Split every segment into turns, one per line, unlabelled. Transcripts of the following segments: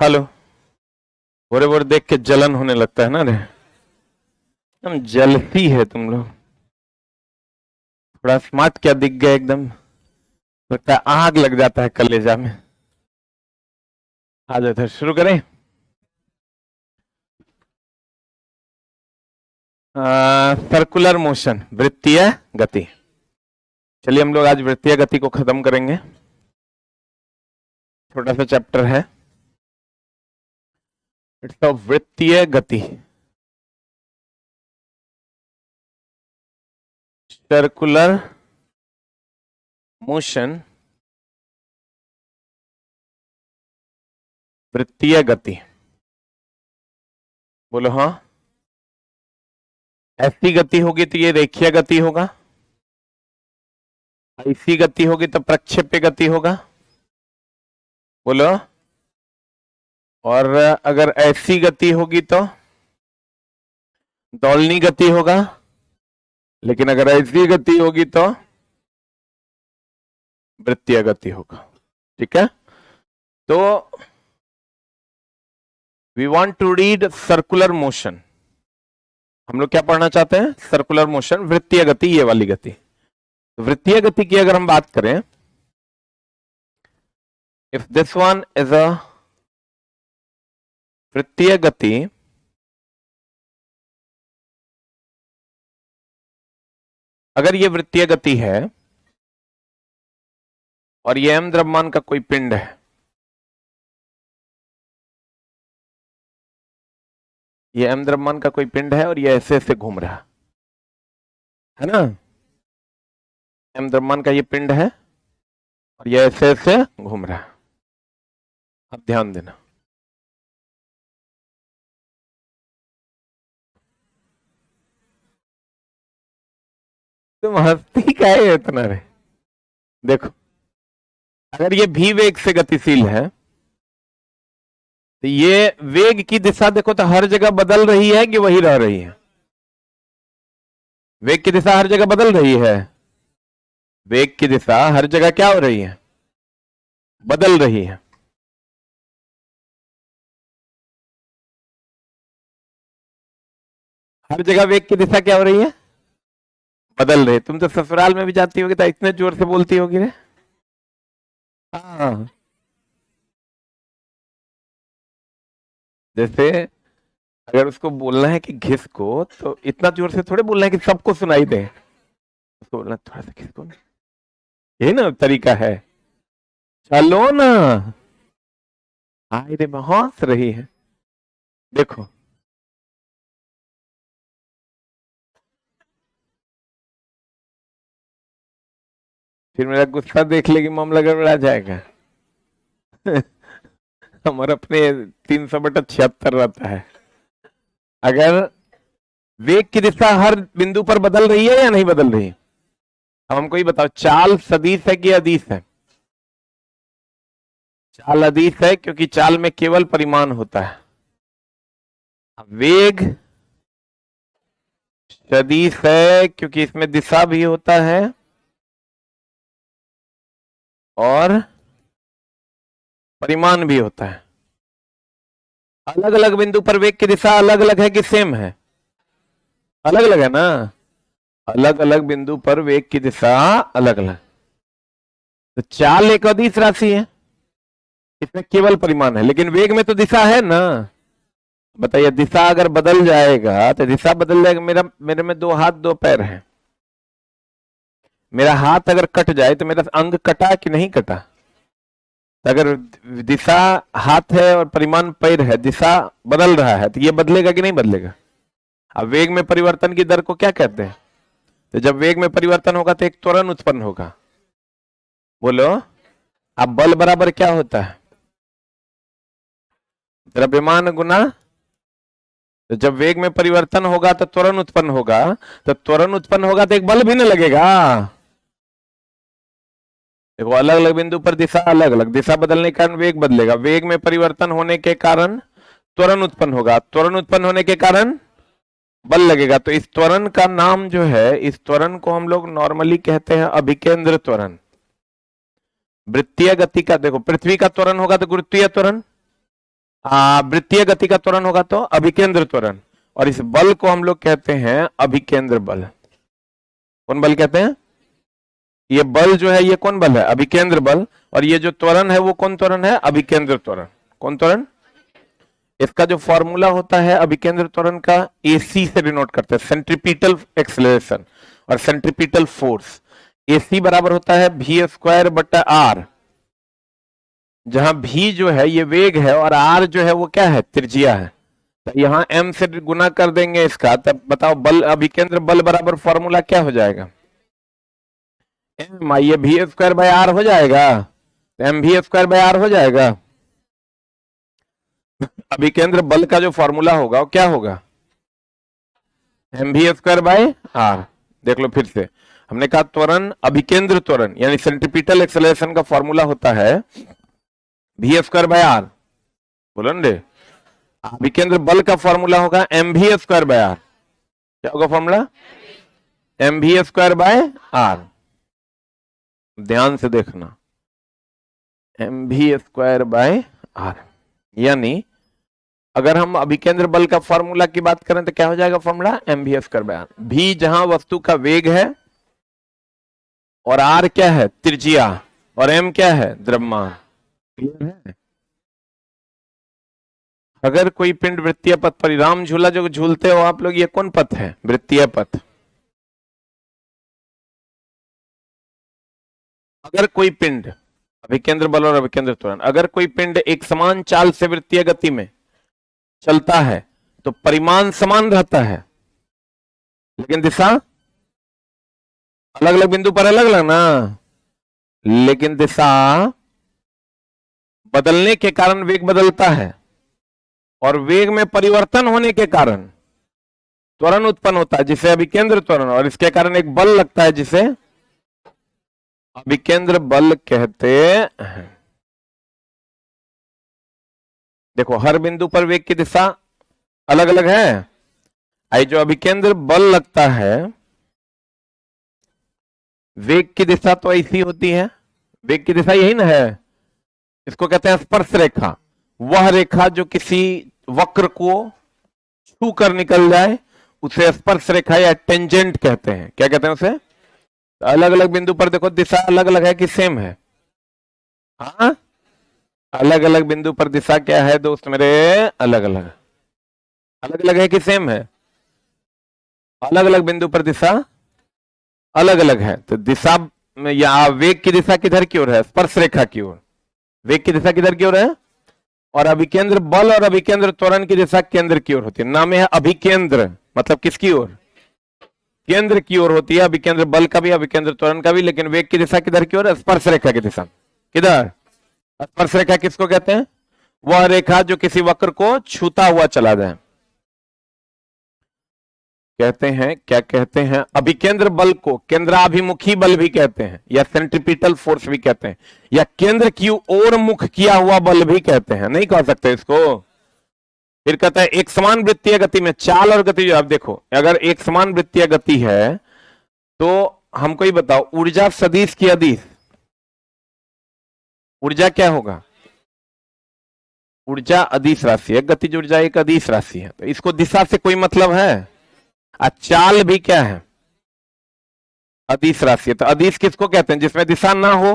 Hello. बोरे बोरे देख के जलन होने लगता है ना रे। एकदम जलती है तुम लोग। थोड़ा स्मार्ट क्या दिख गए एकदम। लगता है आग लग जाता है कलेजा में। आ जाओ इधर शुरू करें। सर्कुलर मोशन, वृत्तीय गति। चलिए हम लोग आज वृत्तीय गति को खत्म करेंगे। छोटा सा चैप्टर है, इट्स ऑफ वृत्तीय गति। सर्कुलर मोशन, वृत्तीय गति। बोलो हाँ। ऐसी गति होगी तो ये रेखीय गति होगा, ऐसी गति होगी तो प्रक्षेप्य गति होगा। बोलो। और अगर ऐसी गति होगी तो दौलनी गति होगा, लेकिन अगर ऐसी गति होगी तो वृत्तीय गति होगा। ठीक है, तो we want to read circular motion. हम लोग क्या पढ़ना चाहते हैं? सर्कुलर मोशन, वृत्तीय गति, ये वाली गति। वृत्तीय गति की अगर हम बात करें, if this one is a वृत्तीय गति, अगर ये वृत्तीय गति है और ये m द्रव्यमान का कोई पिंड है, ये m द्रव्यमान का कोई पिंड है और ये ऐसे ऐसे घूम रहा है ना। m द्रव्यमान का ये पिंड है और ये ऐसे ऐसे घूम रहा है। अब ध्यान देना, तुम हंसती क्या है इतना रे? देखो, अगर ये भी वेग से गतिशील है तो ये वेग की दिशा देखो तो हर जगह बदल रही है कि वही रह रही है? वेग की दिशा हर जगह बदल रही है। वेग की दिशा हर जगह क्या हो रही है? बदल रही है। हर जगह वेग की दिशा क्या हो रही है? बदल रही है। तुम तो ससुराल में भी जाती होगी तो इतने जोर से बोलती होगी रे। हाँ, जैसे अगर उसको बोलना है कि घिस को, तो इतना जोर से थोड़े बोलना है कि सबको सुनाई दे। उसको बोलना थोड़ा सा घिस को ना, यही ना तरीका है। चलो ना। हाय रे, मैं हंस रही है। देखो, फिर मेरा गुस्सा देख लेगी, मामला गड़बड़ा जाएगा। हमारा अपने 300/76 रहता है। अगर वेग की दिशा हर बिंदु पर बदल रही है या नहीं बदल रही है? अब हमको ये बताओ, चाल सदिश है कि अदिश है? चाल अदिश है, क्योंकि चाल में केवल परिमाण होता है। वेग सदिश है क्योंकि इसमें दिशा भी होता है और परिमाण भी होता है। अलग अलग बिंदु पर वेग की दिशा अलग अलग है कि सेम है? अलग अलग है ना। अलग अलग बिंदु पर वेग की दिशा अलग अलग। तो चाल एक अदिश राशि है, इसमें केवल परिमाण है, लेकिन वेग में तो दिशा है ना। बताइए, दिशा अगर बदल जाएगा तो दिशा बदल जाएगा। मेरे में 2 हाथ 2 पैर हैं। मेरा हाथ अगर कट जाए तो मेरा अंग कटा कि नहीं कटा? तो अगर दिशा हाथ है और परिमाण पैर है, दिशा बदल रहा है, तो ये बदलेगा कि नहीं बदलेगा? अब वेग में परिवर्तन की दर को क्या कहते हैं? तो जब वेग में परिवर्तन होगा तो एक त्वरण उत्पन्न होगा। बोलो। अब बल बराबर क्या होता है? द्रव्यमान गुना। तो जब वेग में परिवर्तन होगा तो त्वरण उत्पन्न होगा, तो त्वरण उत्पन्न होगा तो एक बल भी न लगेगा। देखो, अलग अलग बिंदु पर दिशा अलग अलग, दिशा बदलने के कारण वेग बदलेगा, वेग में परिवर्तन होने के कारण त्वरण उत्पन्न होगा, त्वरण उत्पन्न होने के कारण बल लगेगा। तो इस त्वरण का नाम जो है, इस त्वरण को हम लोग नॉर्मली कहते हैं अभिकेंद्र त्वरण। वृत्तीय गति का देखो, पृथ्वी का त्वरण होगा तो गुरुत्वीय त्वरण, वृत्तीय गति का त्वरण होगा तो अभिकेंद्र त्वरण, और इस बल को हम लोग कहते हैं अभिकेंद्र बल। कौन बल कहते हैं? ये बल जो है ये कौन बल है? अभिकेंद्र बल। और ये जो त्वरण है वो कौन त्वरण है? अभिकेंद्र त्वरण। कौन त्वरण? इसका जो फॉर्मूला होता है अभिकेंद्र त्वरण का, एसी से डिनोट करते हैं, सेंट्रीपिटल एक्सेलरेशन और सेंट्रीपिटल फोर्स। एसी बराबर होता है वी स्क्वायर बटा आर, जहां भी जो है ये वेग है और आर जो है वो क्या है? त्रिज्या है। तो यहां एम से गुना कर देंगे इसका, तब बताओ बल अभिकेंद्र बल बराबर फॉर्मूला क्या हो जाएगा? एम, ये वी स्क्वायर बाय आर हो जाएगा, m v square by r हो जाएगा। अभिकेंद्र बल का जो फॉर्मूला होगा वो क्या होगा? M v square by r. देख लो फिर से, हमने कहा त्वरण अभिकेंद्र त्वरण यानी सेंट्रीपिटल एक्सेलरेशन का फॉर्मूला होता है वी स्क्वायर बाय आर। बोलो ना रे, अभिकेंद्र बल का फॉर्मूला होगा m v square by r. क्या होगा formula? M v square by r. ध्यान से देखना, m v square by r. यानी अगर हम अभिकेंद्र बल का फॉर्मूला की बात करें तो क्या हो जाएगा formula? M v square by r. भी जहां वस्तु का वेग है और आर क्या है? त्रिज्या, और एम क्या है? द्रव्यमान। क्लियर है? अगर कोई पिंड वृत्तीय पथ पर, राम झूला जो झूलते हो आप लोग, ये कौन पथ है? वृत्तीय पथ। अगर कोई पिंड, अभिकेंद्र बल और अभिकेंद्र त्वरण, अगर कोई पिंड एक समान चाल से वृत्तीय गति में चलता है तो परिमाण समान रहता है, लेकिन दिशा अलग अलग बिंदु पर अलग अलग ना, लेकिन दिशा बदलने के कारण वेग बदलता है, और वेग में परिवर्तन होने के कारण त्वरण उत्पन्न होता है जिसे अभिकेंद्र त्वरण, और इसके कारण एक बल लगता है जिसे अभिकेंद्र बल कहते हैं। देखो हर बिंदु पर वेग की दिशा अलग अलग है। आई जो अभिकेंद्र बल लगता है, वेग की दिशा तो ऐसी होती है, वेग की दिशा यही ना है, इसको कहते हैं स्पर्श रेखा। वह रेखा जो किसी वक्र को छू कर निकल जाए उसे स्पर्श रेखा या टेंजेंट कहते हैं। क्या कहते हैं उसे? अलग अलग बिंदु पर देखो दिशा अलग अलग है कि सेम है? हाँ, अलग अलग बिंदु पर दिशा क्या है दोस्त मेरे? अलग अलग। अलग अलग है कि सेम है? अलग अलग बिंदु पर दिशा अलग अलग है। तो दिशा में या वेग की दिशा किधर की ओर है? स्पर्श रेखा की ओर। वेग की दिशा किधर की ओर है? और अभिकेंद्र बल और अभिकेंद्र त्वरण की दिशा केंद्र की ओर होती है। नाम है अभिकेंद्र, मतलब किसकी ओर? केंद्र की ओर होती है। अभिकेंद्र बल का भी, अभिकेंद्र त्वरण का भी। लेकिन वेग की दिशा किधर की ओर है? स्पर्श रेखा की दिशा। किधर? स्पर्श रेखा किसको कहते हैं? वह रेखा जो किसी वक्र को छूता हुआ चला जाए। कहते हैं, क्या कहते हैं? अभिकेंद्र बल को केंद्राभिमुखी बल भी कहते हैं, या सेंट्रीपिटल फोर्स भी कहते हैं, या केंद्र की ओर मुख किया हुआ बल भी कहते हैं। नहीं कह सकते इसको। फिर कहता है एक समान वृत्तीय गति में चाल और गति। आप देखो, अगर एक समान वृत्तीय गति है तो हमको ही बताओ, ऊर्जा सदिश की अदिश, ऊर्जा क्या होगा? ऊर्जा अदिश राशि है। गतिज ऊर्जा एक अदिश राशि है, तो इसको दिशा से कोई मतलब है? चाल भी क्या है? अदिश राशि है। तो अदिश किसको कहते हैं? जिसमें दिशा ना हो।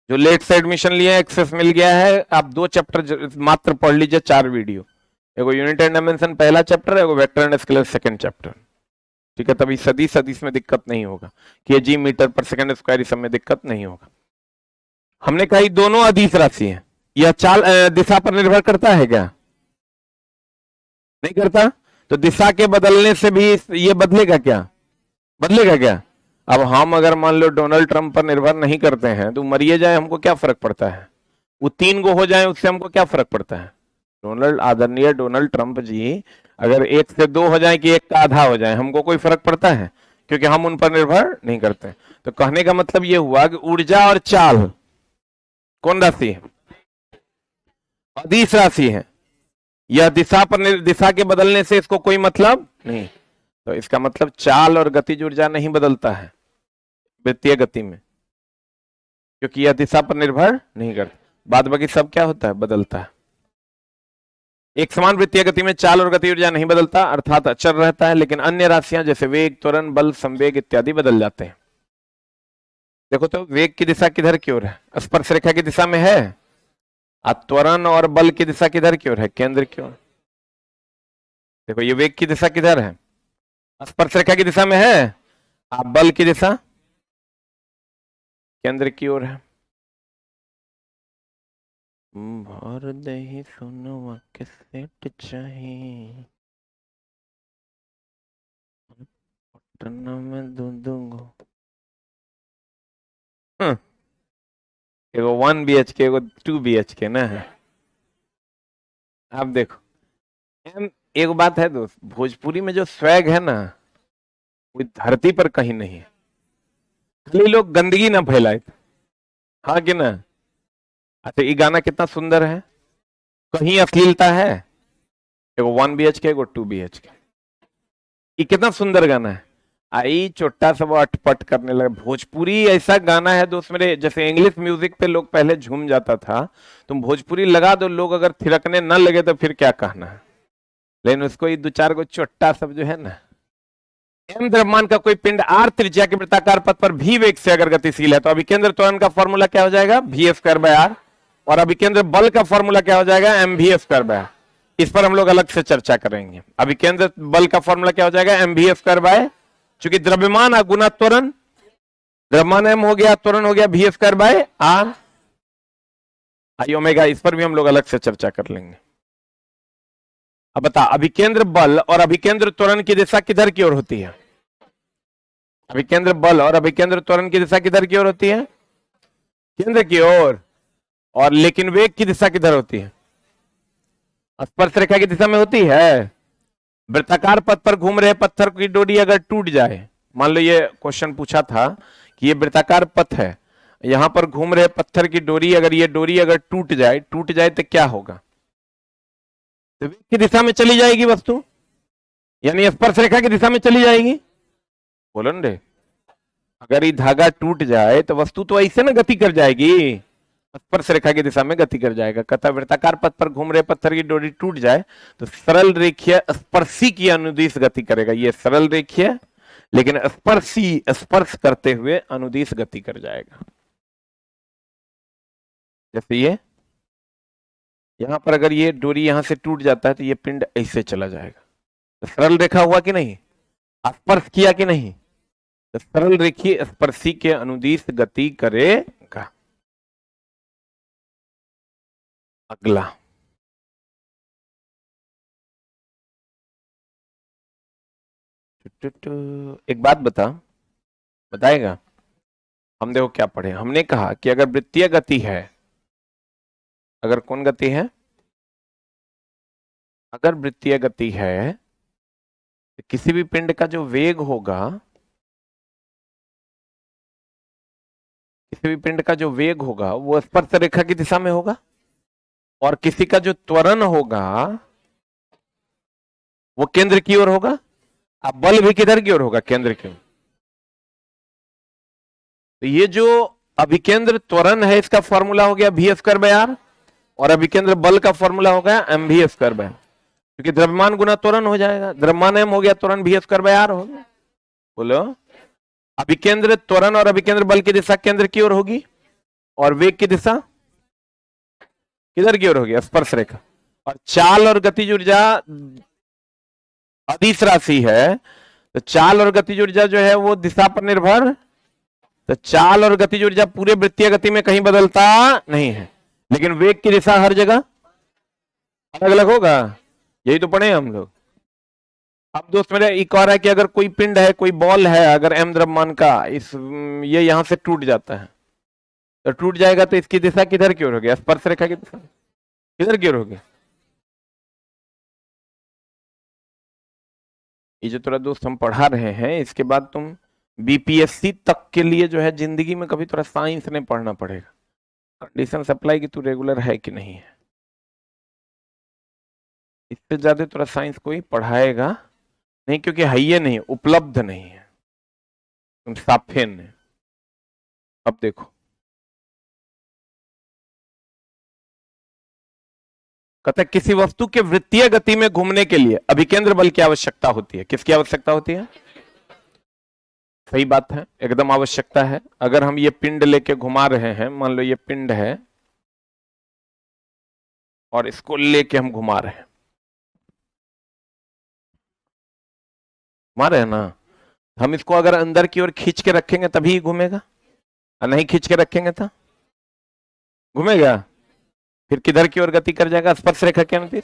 जो लेट से एडमिशन लिए एक्सेस मिल गया है, आप 2 चैप्टर मात्र पढ़ लीजिए, 4 वीडियो। एगो यूनिट एंड डायमेंशन पहला चैप्टर, एगो vector and scalar second chapter. ठीक है, तभी सदिश सदिश में दिक्कत नहीं होगा, केजी मीटर पर सेकंड स्क्वायर, इस सब में दिक्कत नहीं होगा। हमने कहा दोनों अदिश राशि है। यह चाल दिशा पर निर्भर करता है क्या? नहीं करता। तो दिशा के बदलने से भी ये बदलेगा क्या? बदलेगा क्या? अब हम अगर मान लो डोनाल्ड ट्रंप पर निर्भर नहीं करते हैं तो मरिए जाए, हमको क्या फर्क पड़ता है? वो 3 गो हो जाए उससे हमको क्या फर्क पड़ता है? आदरणीय डोनाल्ड ट्रंप जी अगर 1 से 2 हो जाए कि 1 का आधा हो जाए, हमको कोई फर्क पड़ता है? क्योंकि हम उन पर निर्भर नहीं करते। तो कहने का मतलब ये हुआ कि ऊर्जा और चाल कौन राशि है? अदिश राशि है। यह दिशा पर, दिशा के बदलने से इसको कोई मतलब नहीं। तो इसका मतलब चाल और गतिज ऊर्जा नहीं बदलता है वृत्तीय गति में, क्योंकि यह दिशा पर निर्भर नहीं करता। बाद बाकी सब क्या होता है? बदलता है। एक समान वृत्तीय गति में चाल और गति ऊर्जा नहीं बदलता, अर्थात अचर रहता है, लेकिन अन्य राशियां जैसे वेग, त्वरण, बल, संवेग इत्यादि बदल जाते हैं। देखो तो वेग की दिशा किधर की ओर है? स्पर्श रेखा की दिशा में है। त्वरण और बल की दिशा किधर की ओर है? केंद्र की ओर। देखो ये वेग की दिशा किधर है? स्पर्श रेखा की दिशा में है। बल की दिशा केंद्र की ओर है। भर दही सोनवा के सेट चाहिए, पटना में दूंगो। एगो 1 BHK, एगो 2 BHK ना है। अब देखो एक बात है दोस्त, भोजपुरी में जो स्वैग है ना, वो धरती पर कहीं नहीं है। खाली लोग गंदगी ना फैलाए। हाँ कि ना? अच्छा ये गाना कितना सुंदर है, कहीं अश्लीलता है? एगो 1 BHK, एगो 2 BHK। ये कितना सुंदर गाना है। आई छोटा सब अटपट करने लगा। भोजपुरी ऐसा गाना है दोस्त मेरे, जैसे इंग्लिश म्यूजिक पे लोग पहले झूम जाता था, तुम भोजपुरी लगा दो, लोग अगर थिरकने न लगे तो फिर क्या कहना है। लेकिन उसको ये 2-4 को चोट्टा सब जो है ना। एम द्रव्यमान का कोई पिंड आर त्रिज्या के वृत्ताकार पथ पर भी वेग से अगर गतिशील है तो अभिकेंद्र त्वरण का फॉर्मूला क्या हो जाएगा? V² r। और अभिकेंद्र बल का फॉर्मूला क्या हो जाएगा? mv²/r। इस पर हम लोग अलग से चर्चा करेंगे। अभिकेंद्र बल का फॉर्मूला क्या हो जाएगा? mv²/, चूंकि द्रव्यमान गुना त्वरण, द्रव्यमान m हो गया, त्वरण हो गया V²/r। आई ओमेगा, इस पर भी हम लोग अलग से चर्चा कर लेंगे। अब बता, अभिकेंद्र बल और अभिकेंद्र त्वरण की दिशा किधर की ओर होती है? अभिकेंद्र बल और अभिकेंद्र त्वरण की दिशा किधर की ओर होती है? केंद्र की ओर। और लेकिन वेग की दिशा किधर होती है? स्पर्श रेखा की दिशा में होती है। वृत्ताकार पथ पर घूम रहे पत्थर की डोरी अगर टूट जाए, मान लो ये क्वेश्चन पूछा था कि ये वृत्ताकार पथ है, यहां पर घूम रहे पत्थर की डोरी, अगर ये डोरी अगर टूट जाए तो क्या होगा? तो वेग की दिशा में चली जाएगी वस्तु, यानी स्पर्श रेखा की दिशा में चली जाएगी। बोलो ना रे, अगर ये धागा टूट जाए तो वस्तु तो ऐसे ना गति कर जाएगी, स्पर्श रेखा की दिशा में गति कर जाएगा। कहता वृत्ताकार पथ पर घूम रहे पत्थर की डोरी टूट जाए तो सरल रेखीय स्पर्शी की अनुदिश गति करेगा। ये सरल रेखीय लेकिन स्पर्शी, स्पर्श करते हुए अनुदिश गति कर जाएगा। जैसे ये यहां पर अगर ये डोरी यहां से टूट जाता है तो ये पिंड ऐसे चला जाएगा। तो सरल रेखा हुआ कि नहीं? स्पर्श किया कि नहीं? तो सरल रेखीय स्पर्शी के अनुदिश गति करेगा। अगला, एक बात बताएगा। हम देखो क्या पढ़े, हमने कहा कि अगर वृत्तीय गति है, अगर कौन गति है? अगर वृत्तीय गति है तो किसी भी पिंड का जो वेग होगा, किसी भी पिंड का जो वेग होगा वो स्पर्श रेखा की दिशा में होगा, और किसी का जो त्वरण होगा वो केंद्र की ओर होगा। अब बल भी किधर की ओर होगा? केंद्र की ओर। तो ये जो अभिकेंद्र त्वरण है इसका फॉर्मूला हो गया V²/r, और अभिकेंद्र बल का फॉर्मूला हो गया mv²/r, क्योंकि द्रव्यमान गुना त्वरण हो जाएगा। द्रव्यमान m हो गया, त्वरण V²/r हो गया। बोलो, अभिकेंद्र त्वरण और अभिकेंद्र बल की दिशा केंद्र की ओर होगी, और वेग की दिशा किधर की ओर होगी? स्पर्श रेखा। और चाल और गतिज ऊर्जा अदिश राशि है, तो चाल और गतिज ऊर्जा जो है वो दिशा पर निर्भर। तो चाल और गतिज ऊर्जा पूरे वृत्तीय गति में कहीं बदलता नहीं है, लेकिन वेग की दिशा हर जगह अलग अलग होगा। यही तो पढ़े हम लोग। अब दोस्त मेरे एक और है कि अगर कोई पिंड है, कोई बॉल है, अगर m द्रव्यमान का, इस ये यहां से टूट जाता है, तो टूट जाएगा तो इसकी दिशा किधर की ओर होगी? स्पर्श रेखा की दिशा किधर की ओर होगी? ये जो थोड़ा दोस्त हम पढ़ा रहे हैं, इसके बाद तुम BPSC तक के लिए जो है जिंदगी में कभी थोड़ा साइंस नहीं पढ़ना पड़ेगा। कंडीशन अप्लाई की तू रेगुलर है कि नहीं है, इससे ज्यादा थोड़ा साइंस कोई पढ़ाएगा नहीं, क्योंकि है ये नहीं, उपलब्ध नहीं है, तुम साफे ने। अब देखो कहता है किसी वस्तु के वृत्तीय गति में घूमने के लिए अभिकेंद्र बल की आवश्यकता होती है। किसकी आवश्यकता होती है? सही बात है, एकदम आवश्यकता है। अगर हम ये पिंड लेके घुमा रहे हैं, मान लो ये पिंड है और इसको लेके हम घुमा रहे हैं, घुमा रहे हैं ना, हम इसको अगर अंदर की ओर खींच के रखेंगे तभी घूमेगा, और नहीं खींच के रखेंगे तो घूमेगा? फिर किधर की ओर गति कर जाएगा? स्पर्श रेखा के अनुदिश।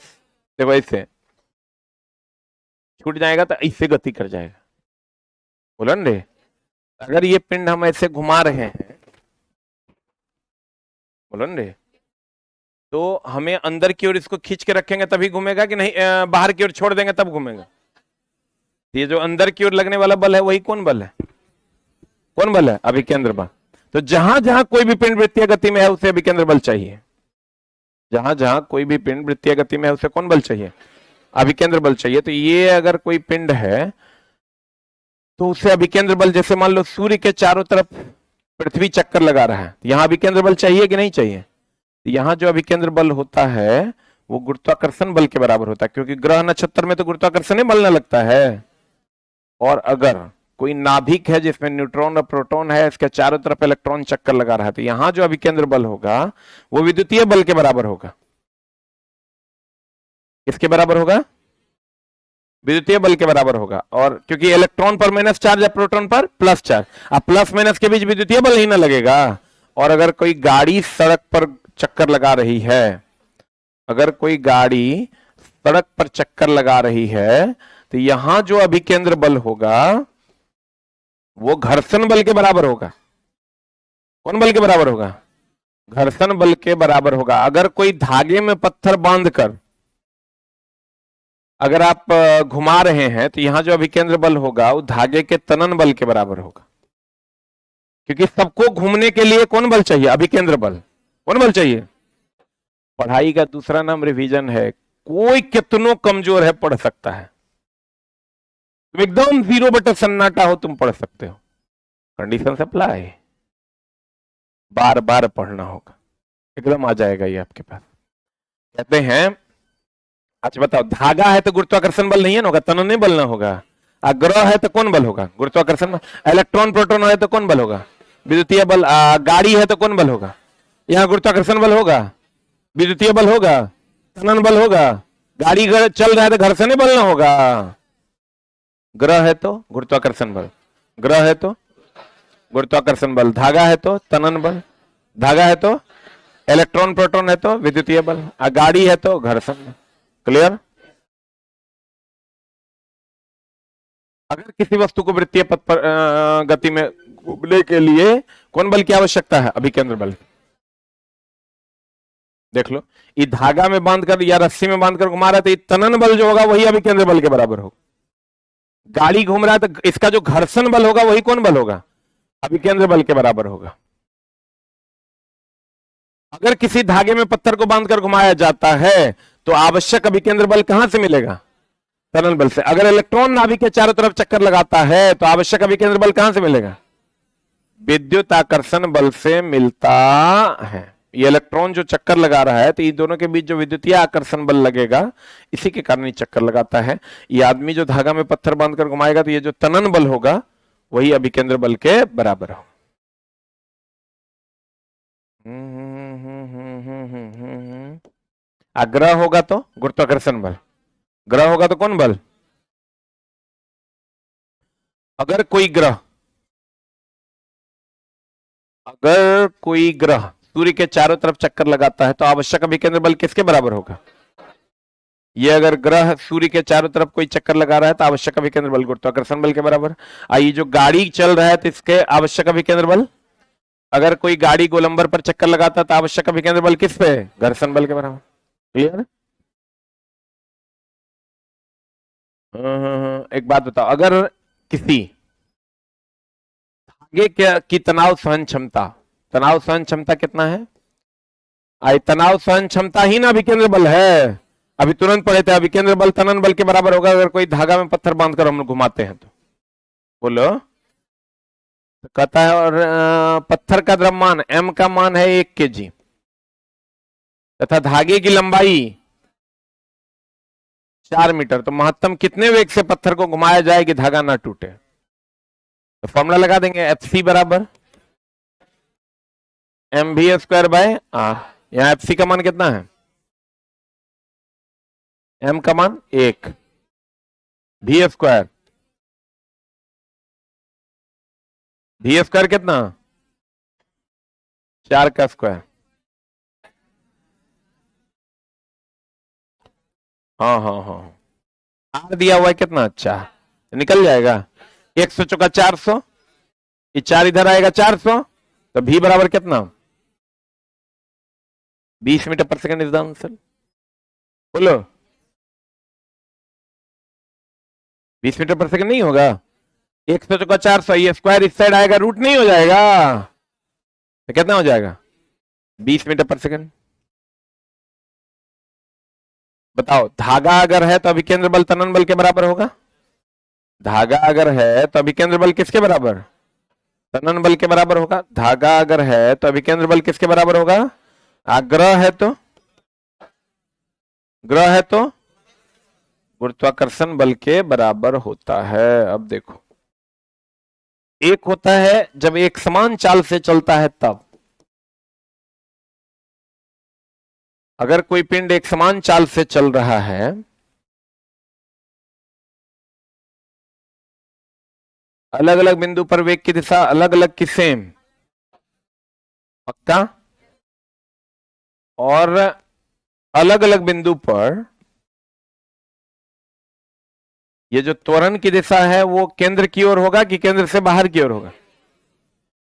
देखो ऐसे छूट जाएगा तो ऐसे गति कर जाएगा। बोलो ना रे, अगर ये पिंड हम ऐसे घुमा रहे हैं, बोलो ना रे, तो हमें अंदर की ओर इसको खींच के रखेंगे तभी घूमेगा कि नहीं बाहर की ओर छोड़ देंगे तब घूमेगा? ये जो अंदर की ओर लगने वाला बल है वही कौन बल है? कौन बल है? अभिकेंद्र बल। तो जहां जहां कोई भी पिंड वृत्तीय गति में है उसे अभिकेंद्र बल चाहिए। जहां जहां कोई भी पिंड वृत्तीय गति में है उसे कौन बल चाहिए? अभिकेंद्र बल चाहिए। तो ये अगर कोई पिंड है तो उसे अभिकेंद्र बल, जैसे मान लो सूर्य के चारों तरफ पृथ्वी चक्कर लगा रहा है, यहां अभिकेंद्र बल चाहिए कि नहीं चाहिए? यहां जो अभिकेंद्र बल होता है वो गुरुत्वाकर्षण बल के बराबर होता है, क्योंकि ग्रह नक्षत्र में तो गुरुत्वाकर्षण बल न लगता है। और अगर कोई नाभिक है जिसमें न्यूट्रॉन और प्रोटॉन है, इसके चारों तरफ इलेक्ट्रॉन चक्कर लगा रहा है, तो यहां जो अभिकेंद्र बल होगा वो विद्युतीय बल के बराबर होगा। किसके बराबर होगा? विद्युतीय बल के बराबर होगा। और क्योंकि इलेक्ट्रॉन पर माइनस चार्ज है, प्रोटॉन पर प्लस चार्ज, अब प्लस माइनस के बीच विद्युतीय बल ही ना लगेगा। और अगर कोई गाड़ी सड़क पर चक्कर लगा रही है, अगर कोई गाड़ी सड़क पर चक्कर लगा रही है, तो यहां जो अभिकेंद्र बल होगा वो घर्षण बल के बराबर होगा। कौन बल के बराबर होगा? घर्षण बल के बराबर होगा। अगर कोई धागे में पत्थर बांधकर अगर आप घुमा रहे हैं तो यहां जो अभिकेंद्र बल होगा वो धागे के तनन बल के बराबर होगा। क्योंकि सबको घूमने के लिए कौन बल चाहिए? अभिकेंद्र बल। कौन बल चाहिए? पढ़ाई का दूसरा नाम रिवीजन है। कोई कितनों कमजोर है पढ़ सकता है, तुम एकदम 0/सन्नाटा हो तुम पढ़ सकते हो। कंडीशन अप्लाई, बार बार पढ़ना होगा, एकदम आ जाएगा ये आपके पास। कहते हैं, अच्छा बताओ, धागा है तो गुरुत्वाकर्षण बल नहीं है ना होगा, तनन बल ना होगा। ग्रह है तो कौन बल होगा? गुरुत्वाकर्षण बल। इलेक्ट्रॉन प्रोटॉन है तो कौन बल होगा? विद्युतीय बल। गाड़ी है तो कौन बल होगा? यहाँ गुरुत्वाकर्षण बल होगा, विद्युतीय बल होगा, तनन बल होगा। गाड़ी चल रहा है तो घर्षण बल ना होगा। ग्रह है तो गुरुत्वाकर्षण बल, ग्रह है तो गुरुत्वाकर्षण बल, धागा है तो तनन बल, धागा है तो इलेक्ट्रॉन प्रोटॉन है तो विद्युतीय बल, गाड़ी है तो घर्षण बल। क्लियर? अगर किसी वस्तु को वृत्तीय पथ पर गति में घूमने के लिए कौन बल की आवश्यकता है? अभिकेंद्र बल। देख लो, ये धागा में बांधकर या रस्सी में बांधकर घुमा रहा है तो ये तनन बल जो होगा वही अभिकेंद्र बल के बराबर होगा। गाड़ी घूम रहा है तो इसका जो घर्षण बल होगा वही कौन बल होगा? अभिकेंद्र बल के बराबर होगा। अगर किसी धागे में पत्थर को बांधकर घुमाया जाता है तो आवश्यक अभिकेंद्र बल कहां से मिलेगा? तनन बल से। अगर इलेक्ट्रॉन नाभिक के चारों तरफ चक्कर लगाता है तो आवश्यक अभिकेंद्र बल कहां से मिलेगा? विद्युत आकर्षण बल से मिलता है। ये इलेक्ट्रॉन जो चक्कर लगा रहा है तो ये दोनों के बीच जो विद्युतीय आकर्षण बल लगेगा इसी के कारण ये चक्कर लगाता है। ये आदमी जो धागा में पत्थर बांधकर घुमाएगा तो ये जो तनन बल होगा वही अभिकेंद्र बल के बराबर हो। ग्रह होगा तो गुरुत्वाकर्षण बल, ग्रह होगा तो कौन बल? अगर कोई ग्रह सूर्य के चारों तरफ चक्कर लगाता है तो आवश्यक अभिकेंद्र बल किसके बराबर होगा? ये अगर ग्रह सूर्य के चारों तरफ कोई चक्कर लगा रहा है तो आवश्यक अभिकेंद्र बल गुरुत्वाकर्षण बल के बराबर। ये जो गाड़ी चल रहा है तो इसके आवश्यक अभिकेंद्र बल, अगर कोई गाड़ी गोलंबर पर चक्कर लगाता है तो आवश्यक अभिकेंद्र बल किस पे? घर्षण बल के बराबर। क्लियर? एक बात बताओ, अगर किसी धागे की तनाव सहन क्षमता कितना है? आई तनाव सहन क्षमता ही ना अभिकेंद्र बल है। अभी तुरंत पढ़े थे अभिकेंद्र बल तनन बल के बराबर होगा अगर कोई धागा में पत्थर बांधकर हम लोग घुमाते हैं तो। बोलो, तो कहता है और पत्थर का द्रव्यमान m का मान है 1 kg तथा धागे की लंबाई 4 मीटर। तो महत्तम कितने वेग से पत्थर को घुमाया जाए कि धागा ना टूटे? तो फॉर्मूला लगा देंगे, एफ सी बराबर एम भी स्क्वायर बाय आर। यहां एफ सी का मान कितना है? एम का मान 1, भी स्क्वायर, भी स्क्वायर कितना? 4 का स्क्वायर। हाँ हाँ हाँ, आर दिया हुआ है कितना? अच्छा, निकल जाएगा 100 चौका 400, ये 4 इधर आएगा 400, तो भी बराबर कितना? 20 मीटर पर सेकंड इज द आंसर। बोलो 20 मीटर पर सेकंड नहीं होगा? 100 चौका 400, ये स्क्वायर इस साइड आएगा, रूट नहीं हो जाएगा, तो कितना हो जाएगा? 20 मीटर पर सेकंड। बताओ, धागा अगर है तो अभिकेंद्र बल तनन बल के बराबर होगा? धागा अगर है तो अभिकेंद्र बल किसके बराबर? तनन बल के बराबर होगा। धागा अगर है तो अभिकेंद्र बल किसके बराबर होगा? ग्रह है तो, ग्रह है तो गुरुत्वाकर्षण बल के बराबर होता है। अब देखो, एक होता है जब एक समान चाल से चलता है तब, अगर कोई पिंड एक समान चाल से चल रहा है, अलग अलग बिंदु पर वेग की दिशा अलग अलग की सेम, पक्का, और अलग अलग बिंदु पर ये जो त्वरण की दिशा है वो केंद्र की ओर होगा कि केंद्र से बाहर की ओर होगा?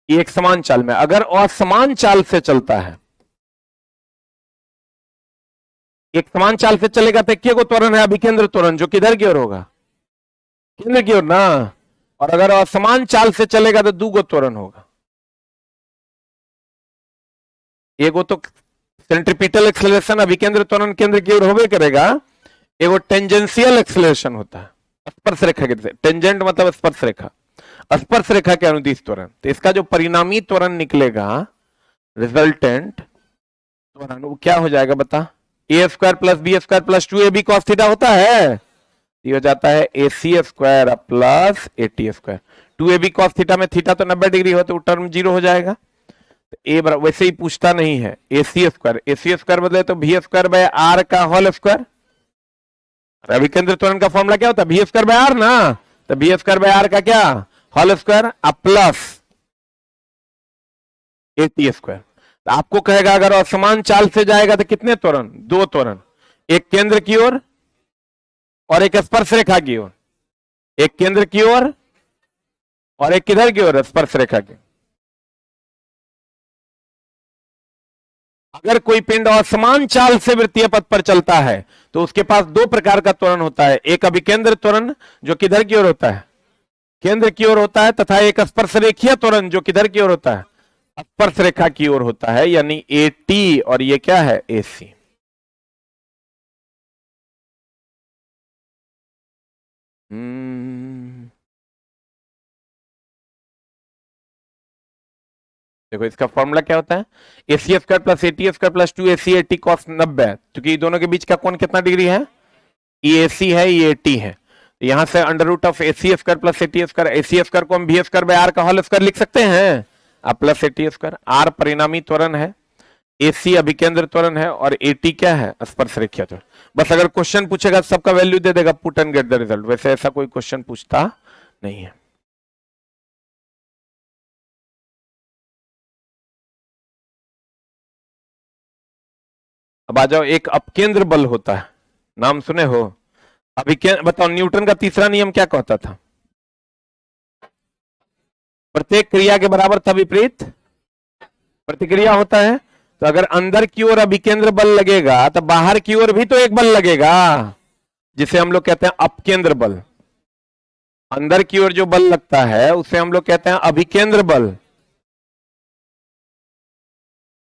ये एक समान चाल में। अगर असमान चाल से चलता है, एक समान चाल से चलेगा तो एक को त्वरण है अभिकेंद्र त्वरण, जो किधर की ओर होगा? केंद्र की ओर ना। और अगर असमान चाल से चलेगा तो दो त्वरण होगा, एगो तो सेंट्रीपिटल एक्सेलरेशन अभिकेंद्र त्वरण केंद्र की ओर होवे करेगा, एगो टेंजेंशियल एक्सेलरेशन होता है स्पर्श रेखा के दिशा। टेंजेंट मतलब स्पर्श रेखा, स्पर्श रेखा के अनुदिश त्वरण। तो इसका जो परिणामी त्वरण निकलेगा, रिजल्टेंट त्वरण, वो क्या हो जाएगा बता? A square plus B square plus 2ab cos theta होता है, ये हो जाता है AC square plus AT square. 2ab cos theta में थीटा तो 90 डिग्री हो, तो टर्म 0 हो जाएगा। तो ए वैसे ही पूछता नहीं है, AC स्क्वायर बदले तो भी स्क्वायर बाय आर का होल स्क्वायर। अभिकेंद्र त्वरण का फॉर्मूला क्या होता है? भी स्क्वायर बाय आर ना, तो भी स्क्वायर बाय आर का क्या? Whole square plus AT square. तो आपको कहेगा अगर असमान चाल से जाएगा तो कितने त्वरण? दो त्वरण, एक केंद्र की ओर और एक स्पर्श रेखा की ओर। एक केंद्र की ओर और एक किधर की ओर? स्पर्श रेखा की। अगर कोई पिंड असमान चाल से वृत्तीय पथ पर चलता है तो उसके पास दो प्रकार का त्वरण होता है, एक अभिकेंद्र त्वरण जो किधर की ओर होता है? केंद्र की ओर होता है, तथा एक स्पर्श रेखीय त्वरण जो किधर की ओर होता है? स्पर्श रेखा की ओर होता है, यानी AT, और ये क्या है? AC। देखो इसका फॉर्मूला क्या होता है? AC square plus AT square plus 2AC AT cos 90, क्योंकि दोनों के बीच का कोण कितना डिग्री है? ये AC है, ये AT है। तो यहां से under root of AC square plus AT square, AC square को हम भी स्क्वायर बाय आर का होल स्क्वायर लिख सकते हैं, प्लस AT स्क्वायर। आर परिणामी त्वरण है, AC अभिकेंद्र त्वरण है, और AT क्या है? स्पर्श रेखीय त्वरण। बस अगर क्वेश्चन पूछेगा सबका वैल्यू दे देगा, put and get the result. वैसे ऐसा कोई क्वेश्चन पूछता नहीं है। अब आ जाओ, एक अपकेंद्र बल होता है, नाम सुने हो? अभिकेंद्र, बताओ न्यूटन का तीसरा नियम क्या कहता था? प्रत्येक क्रिया के बराबर था विपरीत प्रतिक्रिया होता है। तो अगर अंदर की ओर अभिकेंद्र बल लगेगा तो बाहर की ओर भी तो एक बल लगेगा, जिसे हम लोग कहते हैं अपकेंद्र बल। अंदर की ओर जो बल लगता है उसे हम लोग कहते हैं अभिकेंद्र बल,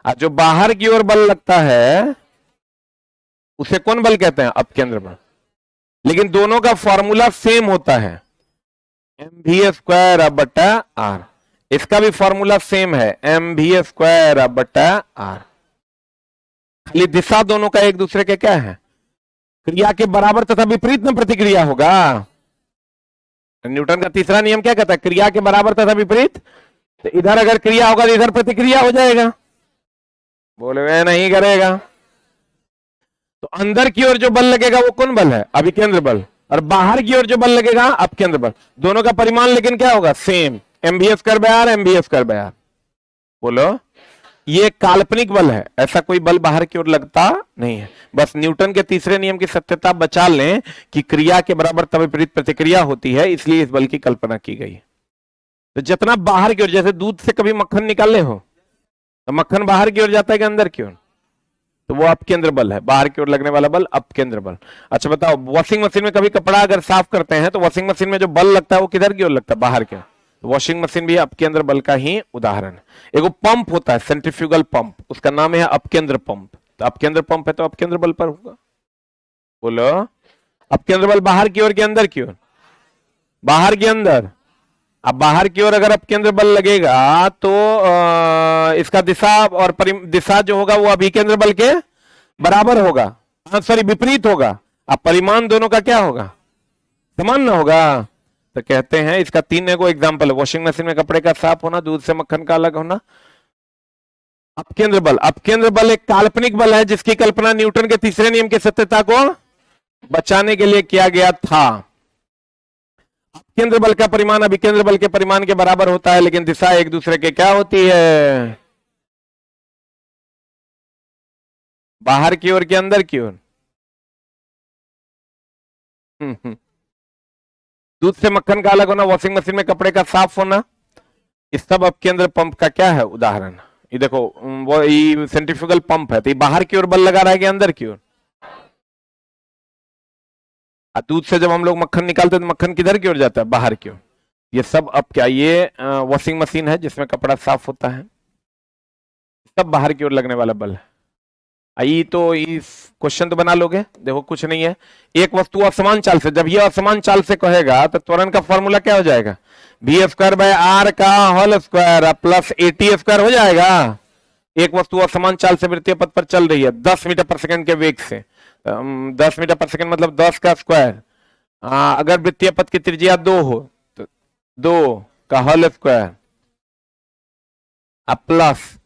और जो बाहर की ओर बल लगता है उसे कौन बल कहते हैं? अपकेंद्र बल। लेकिन दोनों का फॉर्मूला सेम होता है, mv स्क्वायर बटा आर। इसका भी फॉर्मूला सेम है, mv स्क्वायर बटा आर। खाली दिशा दोनों का एक दूसरे के क्या है? क्रिया के बराबर तथा विपरीत में प्रतिक्रिया होगा। न्यूटन का तीसरा नियम क्या कहता है? क्रिया के बराबर तथा विपरीत। तो इधर अगर क्रिया होगा तो इधर प्रतिक्रिया हो जाएगा। बोले वे नहीं करेगा। तो अंदर की ओर जो बल लगेगा वो कौन बल है? अभिकेंद्र बल। और बाहर की ओर जो बल लगेगा अपकेंद्र बल। दोनों का परिमाण लेकिन क्या होगा? Same, mv²/r mv²/r। बोलो, ये काल्पनिक बल है, ऐसा कोई बल बाहर की ओर लगता नहीं है। बस न्यूटन के तीसरे नियम की सत्यता बचा लें कि क्रिया के बराबर तब विपरीत प्रतिक्रिया होती है, इसलिए इस बल की कल्पना की गई। तो जितना बाहर की ओर, जैसे दूध से कभी मक्खन निकाले हो तो मक्खन बाहर की ओर जाता है कि अंदर की ओर? तो वो अपकेंद्र बल है, बाहर की ओर लगने वाला बल अपकेंद्र बल। अच्छा बताओ, वॉशिंग मशीन में कभी कपड़ा अगर साफ करते हैं तो वॉशिंग मशीन में जो बल लगता है वो किधर की ओर लगता है? बाहर की ओर। तो वॉशिंग मशीन भी अपकेंद्र बल का ही उदाहरण है। एगो पंप होता है सेंट्रीफ्यूगल पंप, उसका नाम है अपकेंद्र पंप। तो अपकेंद्र पंप है तो अपकेंद्र बल पर होगा। बोलो, अपकेंद्र बल बाहर की ओर कि अंदर की ओर? बाहर के अंदर। अब बाहर की ओर अगर अपकेंद्र बल लगेगा तो इसका दिशा और दिशा जो होगा वो अभिकेंद्र बल के बराबर होगा, सॉरी विपरीत होगा। अब परिमाण दोनों का क्या होगा? समान ना होगा। तो कहते हैं इसका 3 एग्जाम्पल है। वॉशिंग मशीन में कपड़े का साफ होना, दूध से मक्खन का अलग होना। अपकेंद्र बल, अपकेंद्र बल एक काल्पनिक बल है जिसकी कल्पना न्यूटन के तीसरे नियम की सत्यता को बचाने के लिए किया गया था। अपकेंद्र बल का परिमाण अभिकेंद्र बल के परिमाण के बराबर होता है, लेकिन दिशा एक दूसरे के क्या होती है? बाहर की ओर के अंदर की ओर? दूध से मक्खन का अलग होना, वॉशिंग मशीन में कपड़े का साफ होना, इस सब अपकेंद्र पंप का क्या है उदाहरण? ये देखो, वो ये सेंट्रीफ्यूगल पंप है, तो ये बाहर की ओर बल लगा रहा है कि अंदर की ओर? दूध से जब हम लोग मक्खन निकालते हैं तो मक्खन किधर की ओर जाता है? बाहर की ओर। ये सब अब क्या, ये वॉशिंग मशीन है जिसमें कपड़ा साफ होता है, सब बाहर की ओर लगने वाला बल है। आई तो इस क्वेश्चन तो बना लोगे। देखो कुछ नहीं है, एक वस्तु असमान चाल से, जब ये असमान चाल से कहेगा तो त्वरण का फॉर्मूला क्या हो जाएगा? v²/r का होल स्क्वायर प्लस at² हो जाएगा। एक वस्तु असमान चाल से वृत्तीय पथ पर चल रही है 10 मीटर पर सेकंड के वेग से। 10 मीटर पर सेकंड मतलब 10 का स्क्वायर। अगर वृत्तीय पथ की त्रिज्या 2 हो तो 2 का होल स्क्वायर प्लस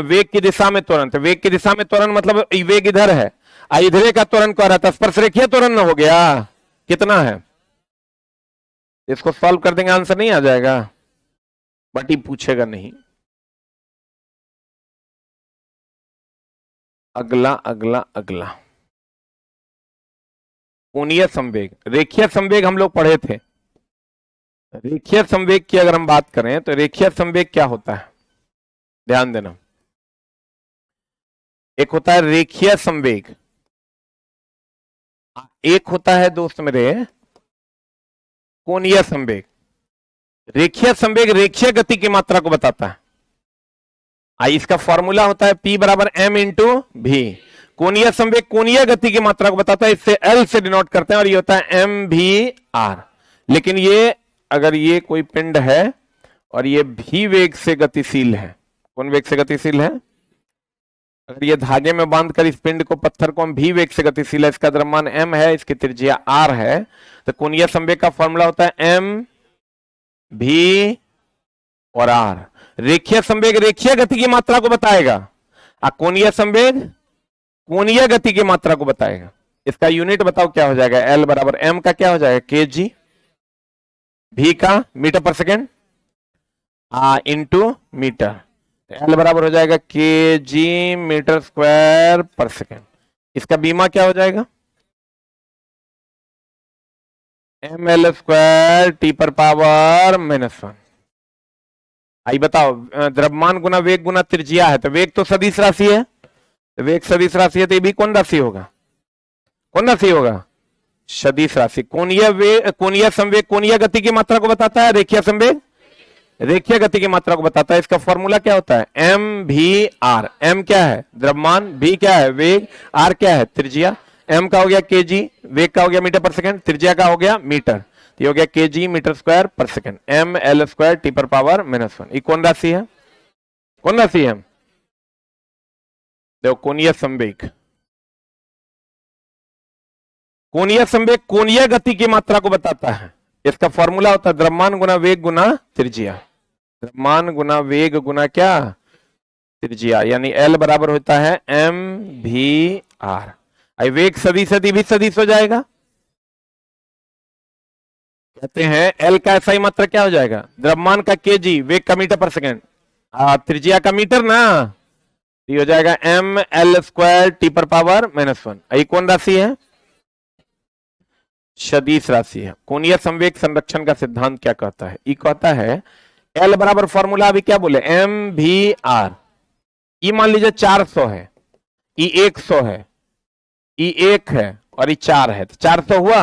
वेग की दिशा में त्वरण। तो वेग की दिशा में त्वरण मतलब वेग इधर है, इधरे का त्वरण कह रहा था, स्पर्शरेखीय त्वरण न हो गया। कितना है? इसको सॉल्व कर देंगे, आंसर नहीं आ जाएगा, बट ये पूछेगा नहीं। अगला अगला अगला, कोणीय संवेग। रेखीय संवेग हम लोग पढ़े थे। रेखीय संवेग की अगर हम बात करें तो रेखीय संवेग क्या होता है? ध्यान देना, एक होता है रेखीय संवेग, एक होता है दोस्त मेरे कोणीय संवेग। रेखीय संवेग रेखीय गति की मात्रा को बताता है। इसका फॉर्मूला होता है P बराबर m इंटू भी। कोणीय संवेग कोणीय गति की मात्रा को बताता है, इससे L से डिनोट करते हैं और ये होता है mvr। लेकिन ये अगर ये कोई पिंड है और ये भी वेग से गतिशील है, कौन वेग से गतिशील है? अगर ये धागे में बांधकर इस पिंड को, पत्थर को हम भी वेग से गतिशील है, इसका द्रव्यमान m है, इसकी त्रिज्या r है, तो कोणीय संवेग का फॉर्मूला होता है m भी और r। रेखीय संवेग रेखीय गति की मात्रा को बताएगा, कोणीय संवेग कोणीय गति की मात्रा को बताएगा। इसका यूनिट बताओ क्या हो जाएगा? L बराबर m का क्या हो जाएगा? kg, भी का मीटर पर सेकेंड इंटू मीटर। L बराबर हो जाएगा kg मीटर स्क्वायर पर सेकेंड। इसका बीमा क्या हो जाएगा? ml² t पर पावर -1। आई बताओ, द्रव्यमान गुना वेग गुना त्रिज्या है, तो वेग तो सदिश राशि है, तो वेग सदिश राशि है, तो ये भी कौन राशि होगा? कौन राशि होगा? सदिश राशि। कोणीय संवेग कोणीय गति की मात्रा को बताता है, रेखीय संवेग रेखीय गति की मात्रा को बताता है। इसका फॉर्मूला क्या होता है? m भी r। m क्या है? द्रव्यमान, v क्या है? वेग, r क्या है? त्रिज्या। m का हो गया kg, वेग का हो गया मीटर पर सेकंड, त्रिज्या का हो गया मीटर, ये हो गया kg मीटर स्क्वायर पर सेकंड। ml² t पर पावर -1। ये कौन राशि है? कौन राशि है? देखो, कोणीय संवेग कोणीय संवेग कोणीय गति की मात्रा को बताता है। इसका फॉर्मूला होता है द्रव्यमान गुना वेग गुना त्रिज्या। द्रव्यमान गुना वेग गुना क्या, त्रिज्या, यानी L बराबर होता है mv/r। आई वेग सदिश भी सदिश हो जाएगा। कहते हैं L का SI मात्रा क्या हो जाएगा, द्रव्यमान का kg, वेग का मीटर पर सेकेंड, त्रिज्या का मीटर ना, ये हो जाएगा ml² T⁻⁻⁻1। ये कौन राशि है, सदिश राशि है। कोणीय संवेग संरक्षण का सिद्धांत क्या कहता है, ये कहता है L बराबर फॉर्मूला अभी क्या बोले mv/r। ये मान लीजिए 400 है, ये 100 है, ये 1 है और ये 4 है, तो 400 हुआ।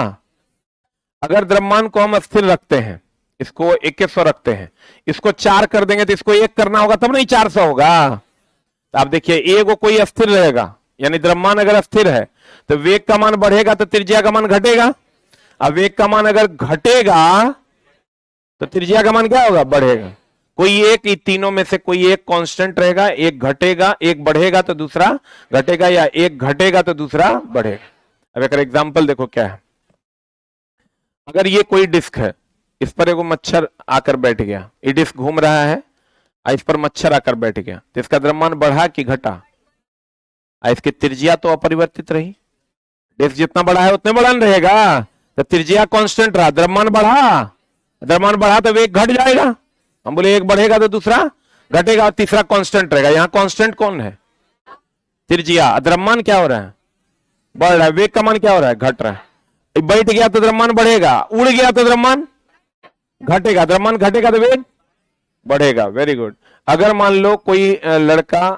अगर द्रव्यमान को हम स्थिर रखते हैं, इसको 2100 रखते हैं, इसको 4 कर देंगे तो इसको 1 करना होगा तब नहीं 400 होगा। तो आप देखिए एक कोई अस्थिर रहेगा, यानी द्रव्यमान अगर अस्थिर है तो वेग का मान बढ़ेगा तो त्रिज्या का मान घटेगा। अब वेग का मान अगर घटेगा तो त्रिज्या का मान क्या होगा, बढ़ेगा। कोई एक, तीनों में से कोई एक कांस्टेंट रहेगा, एक घटेगा, एक बढ़ेगा तो दूसरा घटेगा, या एक घटेगा तो दूसरा बढ़ेगा। अब एक एग्जांपल देखो क्या है। अगर ये कोई डिस्क है, इस पर एक मच्छर आकर बैठ गया, ये डिस्क घूम रहा है, इस पर मच्छर आकर बैठ गया, तो इसका द्रव्यमान बढ़ा कि घटा, इसकी त्रिज्या तो अपरिवर्तित रही। डिस्क जितना बड़ा है उतने बड़ा रहेगा, तो त्रिज्या कांस्टेंट रहा, द्रव्यमान बढ़ा तो वेग घट जाएगा। हम बोले एक बढ़ेगा तो दूसरा घटेगा और तीसरा कांस्टेंट रहेगा। यहां कांस्टेंट कौन है, त्रिज्या। द्रव्यमान क्या हो रहा है, बढ़ रहा है, वेग का मान क्या हो रहा है, घट रहा है। बैठ गया तो द्रव्यमान बढ़ेगा, उड़ गया तो द्रव्यमान घटेगा, द्रव्यमान घटेगा तो वेग बढ़ेगा। Very good. अगर मान लो कोई लड़का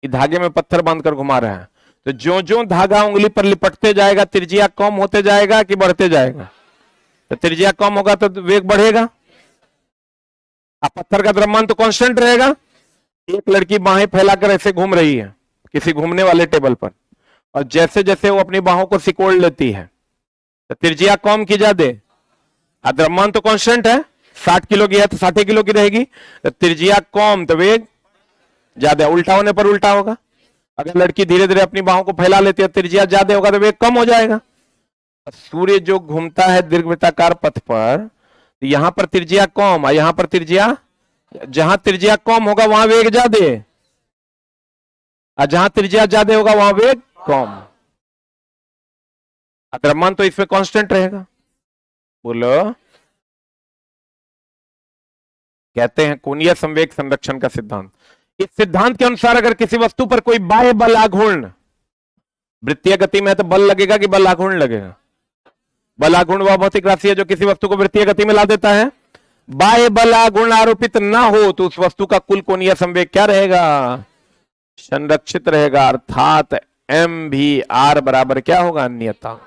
धागे में पत्थर बांधकर घुमा रहा है, तो जो जो धागा उंगली पर लिपटते जाएगा त्रिज्या कम होते जाएगा कि बढ़ते जाएगा, तो त्रिज्या कम होगा तो वेग बढ़ेगा। अब पत्थर का द्रव्यमान तो कांस्टेंट रहेगा। एक लड़की बाहें फैलाकर ऐसे घूम रही है किसी घूमने वाले टेबल पर, और जैसे जैसे वो अपनी बाहों को सिकोड़ लेती है तो त्रिज्या कम की ज्यादा, द्रव्यमान तो कांस्टेंट है, 60 किलो की है तो 60 किलो की रहेगी, तो त्रिज्या कम तो वेग ज्यादा। उल्टा होने पर उल्टा होगा। अगर लड़की धीरे धीरे अपनी बाहों को फैला लेती है, त्रिज्या ज्यादा होगा तो वेग कम हो जाएगा। सूर्य जो घूमता है दीर्घवृत्ताकार पथ पर, तो यहां पर त्रिज्या कम और यहां पर त्रिज्या, जहां त्रिज्या कम होगा वहां वेग ज्यादा, और जहां त्रिज्या ज्यादा होगा वहां वेग कम। द्रव्यमान तो इसमें कांस्टेंट रहेगा। बोलो, कहते हैं कोणीय संवेग संरक्षण का सिद्धांत। इस सिद्धांत के अनुसार अगर किसी वस्तु पर कोई बाह्य बल आघूर्ण, वृत्तीय गति में तो बल लगेगा कि बल आघूर्ण लगेगा, बल आघूर्ण वह भौतिक राशि है जो किसी वस्तु को वृत्तीय गति में ला देता है। बाह्य बल आघूर्ण आरोपित ना हो तो उस वस्तु का कुल कोणीय संवेग क्या रहेगा, संरक्षित रहेगा, अर्थात mv/r बराबर क्या होगा, नियतांक।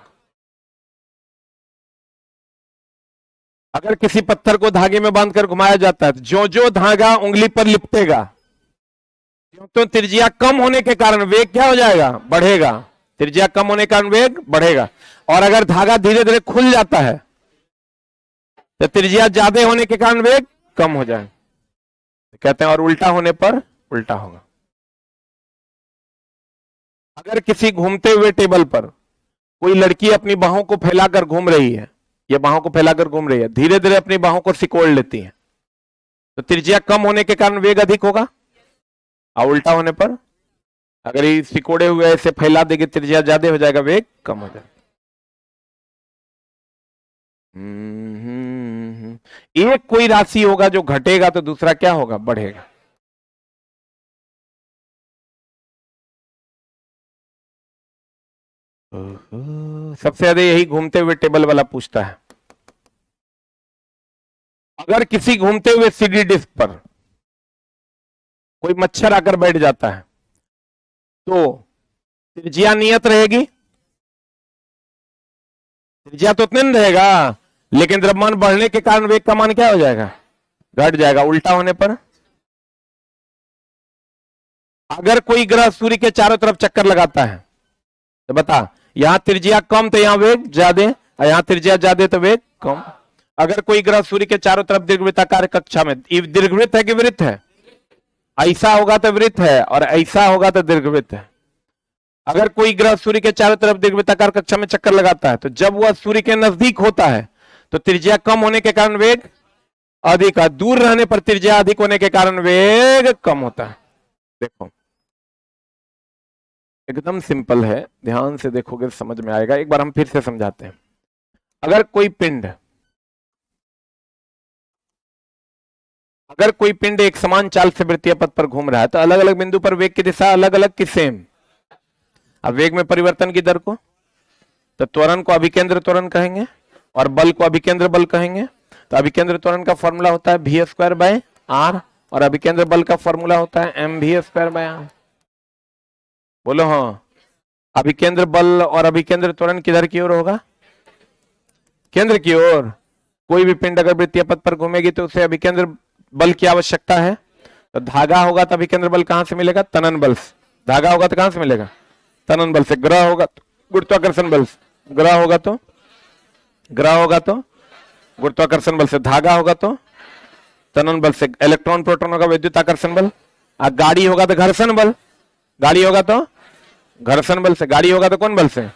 अगर किसी पत्थर को धागे में बांधकर घुमाया जाता है, जो जो धागा उंगली पर लिपटेगा, तो त्रिज्या कम होने के कारण वेग क्या हो जाएगा, बढ़ेगा। त्रिज्या कम होने के कारण वेग बढ़ेगा। और अगर धागा धीरे धीरे खुल जाता है तो त्रिज्या ज्यादा होने के कारण वेग कम हो जाए। कहते हैं और उल्टा होने पर उल्टा होगा। अगर किसी घूमते हुए टेबल पर कोई लड़की अपनी बाहों को फैलाकर घूम रही है, ये बाहों को फैलाकर घूम रही है, धीरे धीरे अपनी बाहों को सिकोड़ लेती है, तो त्रिज्या कम होने के कारण वेग अधिक होगा। और उल्टा होने पर अगर ये सिकोड़े हुए ऐसे फैला देगी, त्रिज्या ज्यादा हो जाएगा, वेग कम हो जाएगा। एक कोई राशि होगा जो घटेगा तो दूसरा क्या होगा, बढ़ेगा। सबसे ज्यादा यही घूमते हुए टेबल वाला पूछता है। अगर किसी घूमते हुए सीडी डिस्क पर कोई मच्छर आकर बैठ जाता है तो त्रिज्या नियत रहेगी, त्रिज्या तो उतने नहीं रहेगा, लेकिन द्रव्यमान बढ़ने के कारण वेग का मान क्या हो जाएगा, घट जाएगा। उल्टा होने पर अगर कोई ग्रह सूर्य के चारों तरफ चक्कर लगाता है तो बता, यहां त्रिज्या कम तो यहां वेग ज्यादा, और यहां त्रिज्या ज्यादा तो वेग कम। अगर कोई ग्रह सूर्य के चारों तरफ दीर्घवृत्ताकार कक्षा में, दीर्घवृत्त है कि वृत्त है, ऐसा होगा तो वृत्त है और ऐसा होगा तो दीर्घवृत्त है। अगर कोई ग्रह सूर्य के चारों तरफ दीर्घवृत्ताकार कक्षा में चक्कर लगाता है तो जब वह सूर्य के नजदीक होता है तो त्रिज्या कम होने के कारण वेग अधिक है, दूर रहने पर त्रिज्या अधिक होने के कारण वेग कम होता है। देखो एकदम सिंपल है, ध्यान से देखोगे समझ में आएगा। एक बार हम फिर से समझाते हैं। अगर कोई पिंड एक समान चाल से वृत्तीय पथ पर घूम रहा है तो अलग अलग बिंदु पर वेग की दिशा अलग अलग की सेम। अब वेग में परिवर्तन की दर को तो त्वरण को अभिकेंद्र त्वरण कहेंगे और बल को अभिकेंद्र बल कहेंगे। तो अभिकेंद्र त्वरण का फॉर्मूला होता है वी स्क्वायर बाय आर और अभिकेंद्र बल का फॉर्मूला होता है m v square by r. बोलो हाँ, अभिकेंद्र बल और अभिकेंद्र त्वरण किधर की ओर होगा? केंद्र की ओर। कोई भी पिंड अगर वृत्तीय पथ पर घूमेगी तो उसे अभिकेंद्र बल की आवश्यकता है। तो धागा होगा तो अभिकेंद्र बल कहां से मिलेगा? तनन बल से। धागा होगा तो कहां से मिलेगा? तनन बल से। ग्रह होगा तो गुरुत्वाकर्षण बल से। ग्रह होगा तो गुरुत्वाकर्षण बल से। धागा होगा तो तनन बल से। इलेक्ट्रॉन प्रोटॉन होगा विद्युत आकर्षण बल। गाड़ी होगा तो घर्षण बल। गाड़ी होगा तो घर्षण बल से। गाड़ी होगा तो कौन बल से?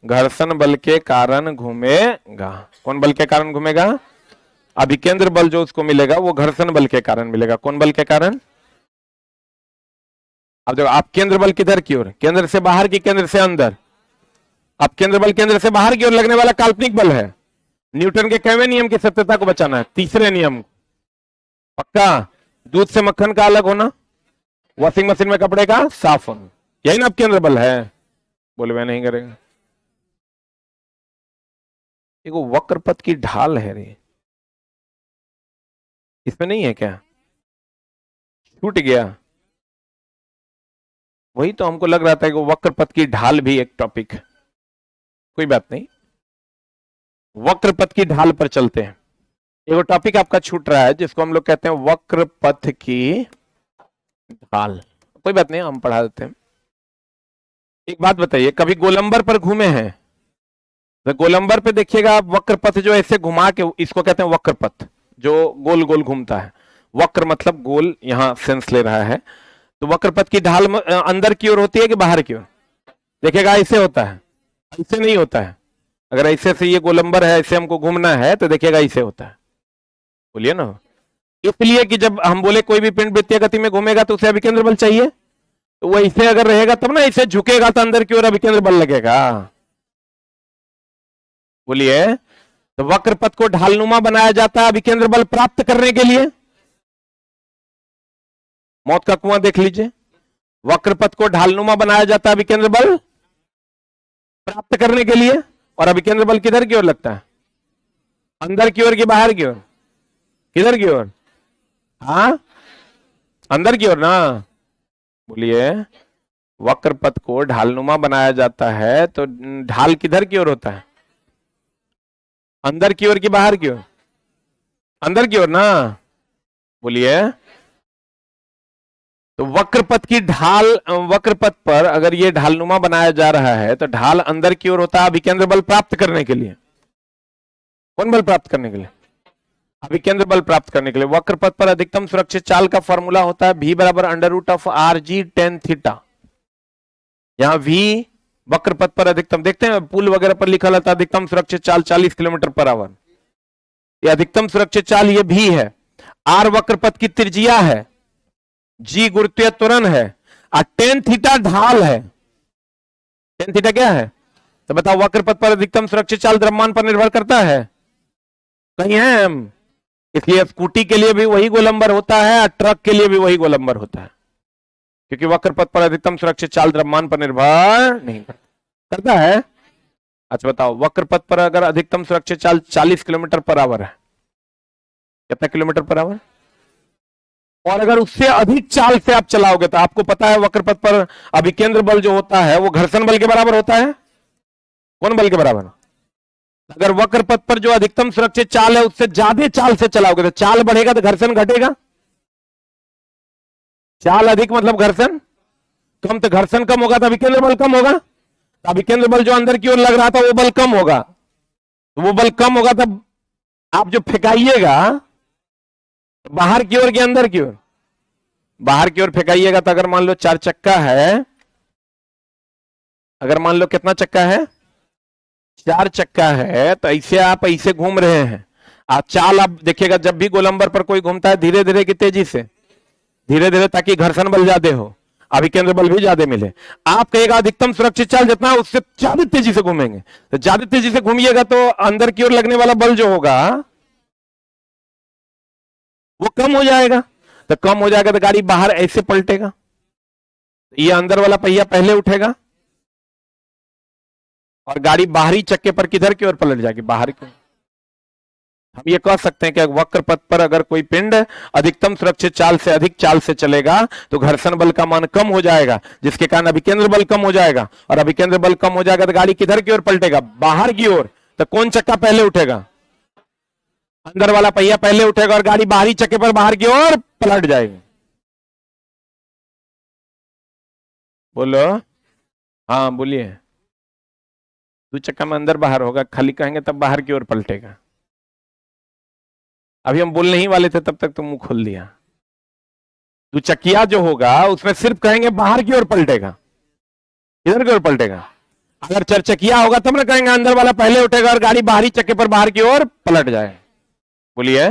घर्षण बल के कारण घूमेगा। कौन बल के कारण घूमेगा? अभिकेंद्र बल जो उसको मिलेगा वो घर्षण बल के कारण मिलेगा। कौन बल के कारण? अब देखो, आप केंद्र बल किधर की ओर? केंद्र से बाहर की केंद्र से अंदर? अब केंद्र बल केंद्र से बाहर की ओर लगने वाला काल्पनिक बल है। न्यूटन के कैवें नियम की सत्यता को बचाना है? तीसरे नियम। पक्का? दूध से मक्खन का अलग होना, वॉशिंग मशीन में कपड़े का साफ होना, यही ना अब केंद्र बल है। बोले मैं नहीं करेगा। एक वक्र पथ की ढाल है रे, इसमें नहीं है क्या? छूट गया। वही तो हमको लग रहा था कि वक्र पथ की ढाल भी एक टॉपिक है। कोई बात नहीं, वक्र पथ की ढाल पर चलते हैं। एक टॉपिक आपका छूट रहा है जिसको हम लोग कहते हैं वक्र पथ की ढाल। कोई बात नहीं, हम पढ़ा देते हैं। एक बात बताइए, कभी गोलंबर पर घूमे हैं? तो गोलंबर पे देखिएगा आप, वक्र पथ जो ऐसे घुमा के, इसको कहते हैं वक्र पथ, जो गोल गोल घूमता है। वक्र मतलब गोल, यहां सेंस ले रहा है। तो वक्र पथ की ढाल अंदर की ओर होती है कि बाहर की ओर? देखिएगा ऐसे होता है, ऐसे नहीं होता है। अगर ऐसे से ये गोलंबर है, ऐसे हमको घूमना है तो देखिएगा ऐसे होता है। बोलिए ना। इसलिए कि जब हम बोले कोई भी पिंड वृत्तीय गति में घूमेगा तो उसे अभिकेंद्र बल चाहिए। तो वो ऐसे अगर रहेगा तब ना, ऐसे झुकेगा तो अंदर की ओर अभिकेंद्र बल लगेगा। बोलिए। तो वक्र पथ को ढालनुमा बनाया जाता है अभिकेंद्र बल प्राप्त करने के लिए। मौत का कुआं देख लीजिए, वक्र पथ को ढालनुमा बनाया जाता है अभिकेंद्र बल प्राप्त करने के लिए। और अभिकेंद्र बल किधर की ओर लगता है? अंदर की ओर कि बाहर की ओर? किधर की ओर? हाँ, अंदर की ओर ना। बोलिए। वक्र पथ को ढालनुमा बनाया जाता है तो ढाल किधर की ओर होता है? अंदर की ओर कि बाहर की ओर? अंदर की ओर ना। बोलिए। तो वक्र पथ की ढाल, वक्र पथ पर अगर ये ढालनुमा बनाया जा रहा है तो ढाल अंदर की ओर होता है अभिकेंद्र बल प्राप्त करने के लिए। कौन बल प्राप्त करने के लिए? अभिकेंद्र बल प्राप्त करने के लिए। वक्र पथ पर अधिकतम सुरक्षित चाल का फॉर्मूला होता है v बराबर √r(g tan थीटा। यहां v वक्र पथ पर अधिकतम, देखते हैं पुल वगैरह पर लिखा रहता है अधिकतम सुरक्षित चाल 40 किलोमीटर पर आवर। ये अधिकतम सुरक्षित चाल ये भी है। r वक्र पथ की त्रिज्या है, g गुरुत्वीय त्वरण है और tan थीटा ढाल है। tan थीटा क्या है? तो बताओ, वक्र पथ पर अधिकतम सुरक्षित चाल द्रव्यमान पर निर्भर करता है? कहीं है हम? इसलिए स्कूटी के लिए भी वही गोलंबर होता है और ट्रक के लिए भी वही गोलंबर होता है, क्योंकि वक्र पथ पर अधिकतम सुरक्षित चाल द्रव्यमान पर निर्भर नहीं करता है। अच्छा बताओ, वक्र पथ पर अगर अधिकतम सुरक्षित चाल 40 किलोमीटर पर आवर है, कितना किलोमीटर पर आवर? और अगर उससे अधिक चाल से आप चलाओगे तो आपको पता है वक्र पथ पर अभिकेंद्र बल जो होता है वो घर्षण बल के बराबर होता है। कौन बल के बराबर? अगर वक्र पथ पर जो अधिकतम सुरक्षित चाल है उससे ज्यादा चाल से चलाओगे तो चाल बढ़ेगा तो घर्षण घटेगा। चाल अधिक मतलब घर्षण कम, तो घर्षण कम होगा तो अभिकेंद्र बल कम होगा। तो अभिकेंद्र बल जो अंदर की ओर लग रहा था वो बल कम होगा। तो वो बल कम होगा तब आप जो फेंकाइएगा बाहर की ओर कि अंदर की ओर? बाहर की ओर फेंकाइएगा। तो अगर मान लो 4 चक्का है अगर मान लो कितना चक्का है, 4 चक्का है, तो ऐसे आप ऐसे घूम रहे हैं, आप चाल आप देखिएगा जब भी गोलंबर पर कोई घूमता है धीरे धीरे की तेजी से, धीरे धीरे, ताकि घर्षण बल ज्यादा हो, अभिकेंद्र बल भी ज्यादा मिले। आप कहेगा अधिकतम सुरक्षित चाल जितना है उससे ज्यादा तेजी से घूमेंगे, तो ज्यादा तेजी से घूमिएगा तो अंदर की ओर लगने वाला बल जो होगा वो कम हो जाएगा, तो कम हो जाएगा तो गाड़ी बाहर ऐसे पलटेगा, ये अंदर वाला पहिया पहले उठेगा और गाड़ी बाहरी चक्के पर किधर की ओर पलट जाएगी, बाहर की। हम ये कह सकते हैं कि वक्र पथ पर अगर कोई पिंड अधिकतम सुरक्षित चाल से अधिक चाल से चलेगा तो घर्षण बल का मान कम हो जाएगा, जिसके कारण अभिकेंद्र बल कम हो जाएगा, और अभिकेंद्र बल कम हो जाएगा तो गाड़ी किधर की ओर पलटेगा, बाहर की ओर। तो कौन चक्का पहले उठेगा, अंदर वाला पहिया पहले उठेगा और गाड़ी बाहरी चक्के पर बाहर की ओर पलट जाएगी। बोलो, हाँ बोलिए। दो चक्का में अंदर बाहर होगा, खाली कहेंगे तब बाहर की ओर पलटेगा। अभी हम बोलने ही वाले थे तब तक तो मुंह खोल दिया। दो चक्किया जो होगा उसमें सिर्फ कहेंगे बाहर की ओर पलटेगा, इधर की ओर पलटेगा। अगर चरचकिया होगा तब ना कहेंगे अंदर वाला पहले उठेगा और गाड़ी बाहरी चक्के पर बाहर की ओर पलट जाए। बोलिए,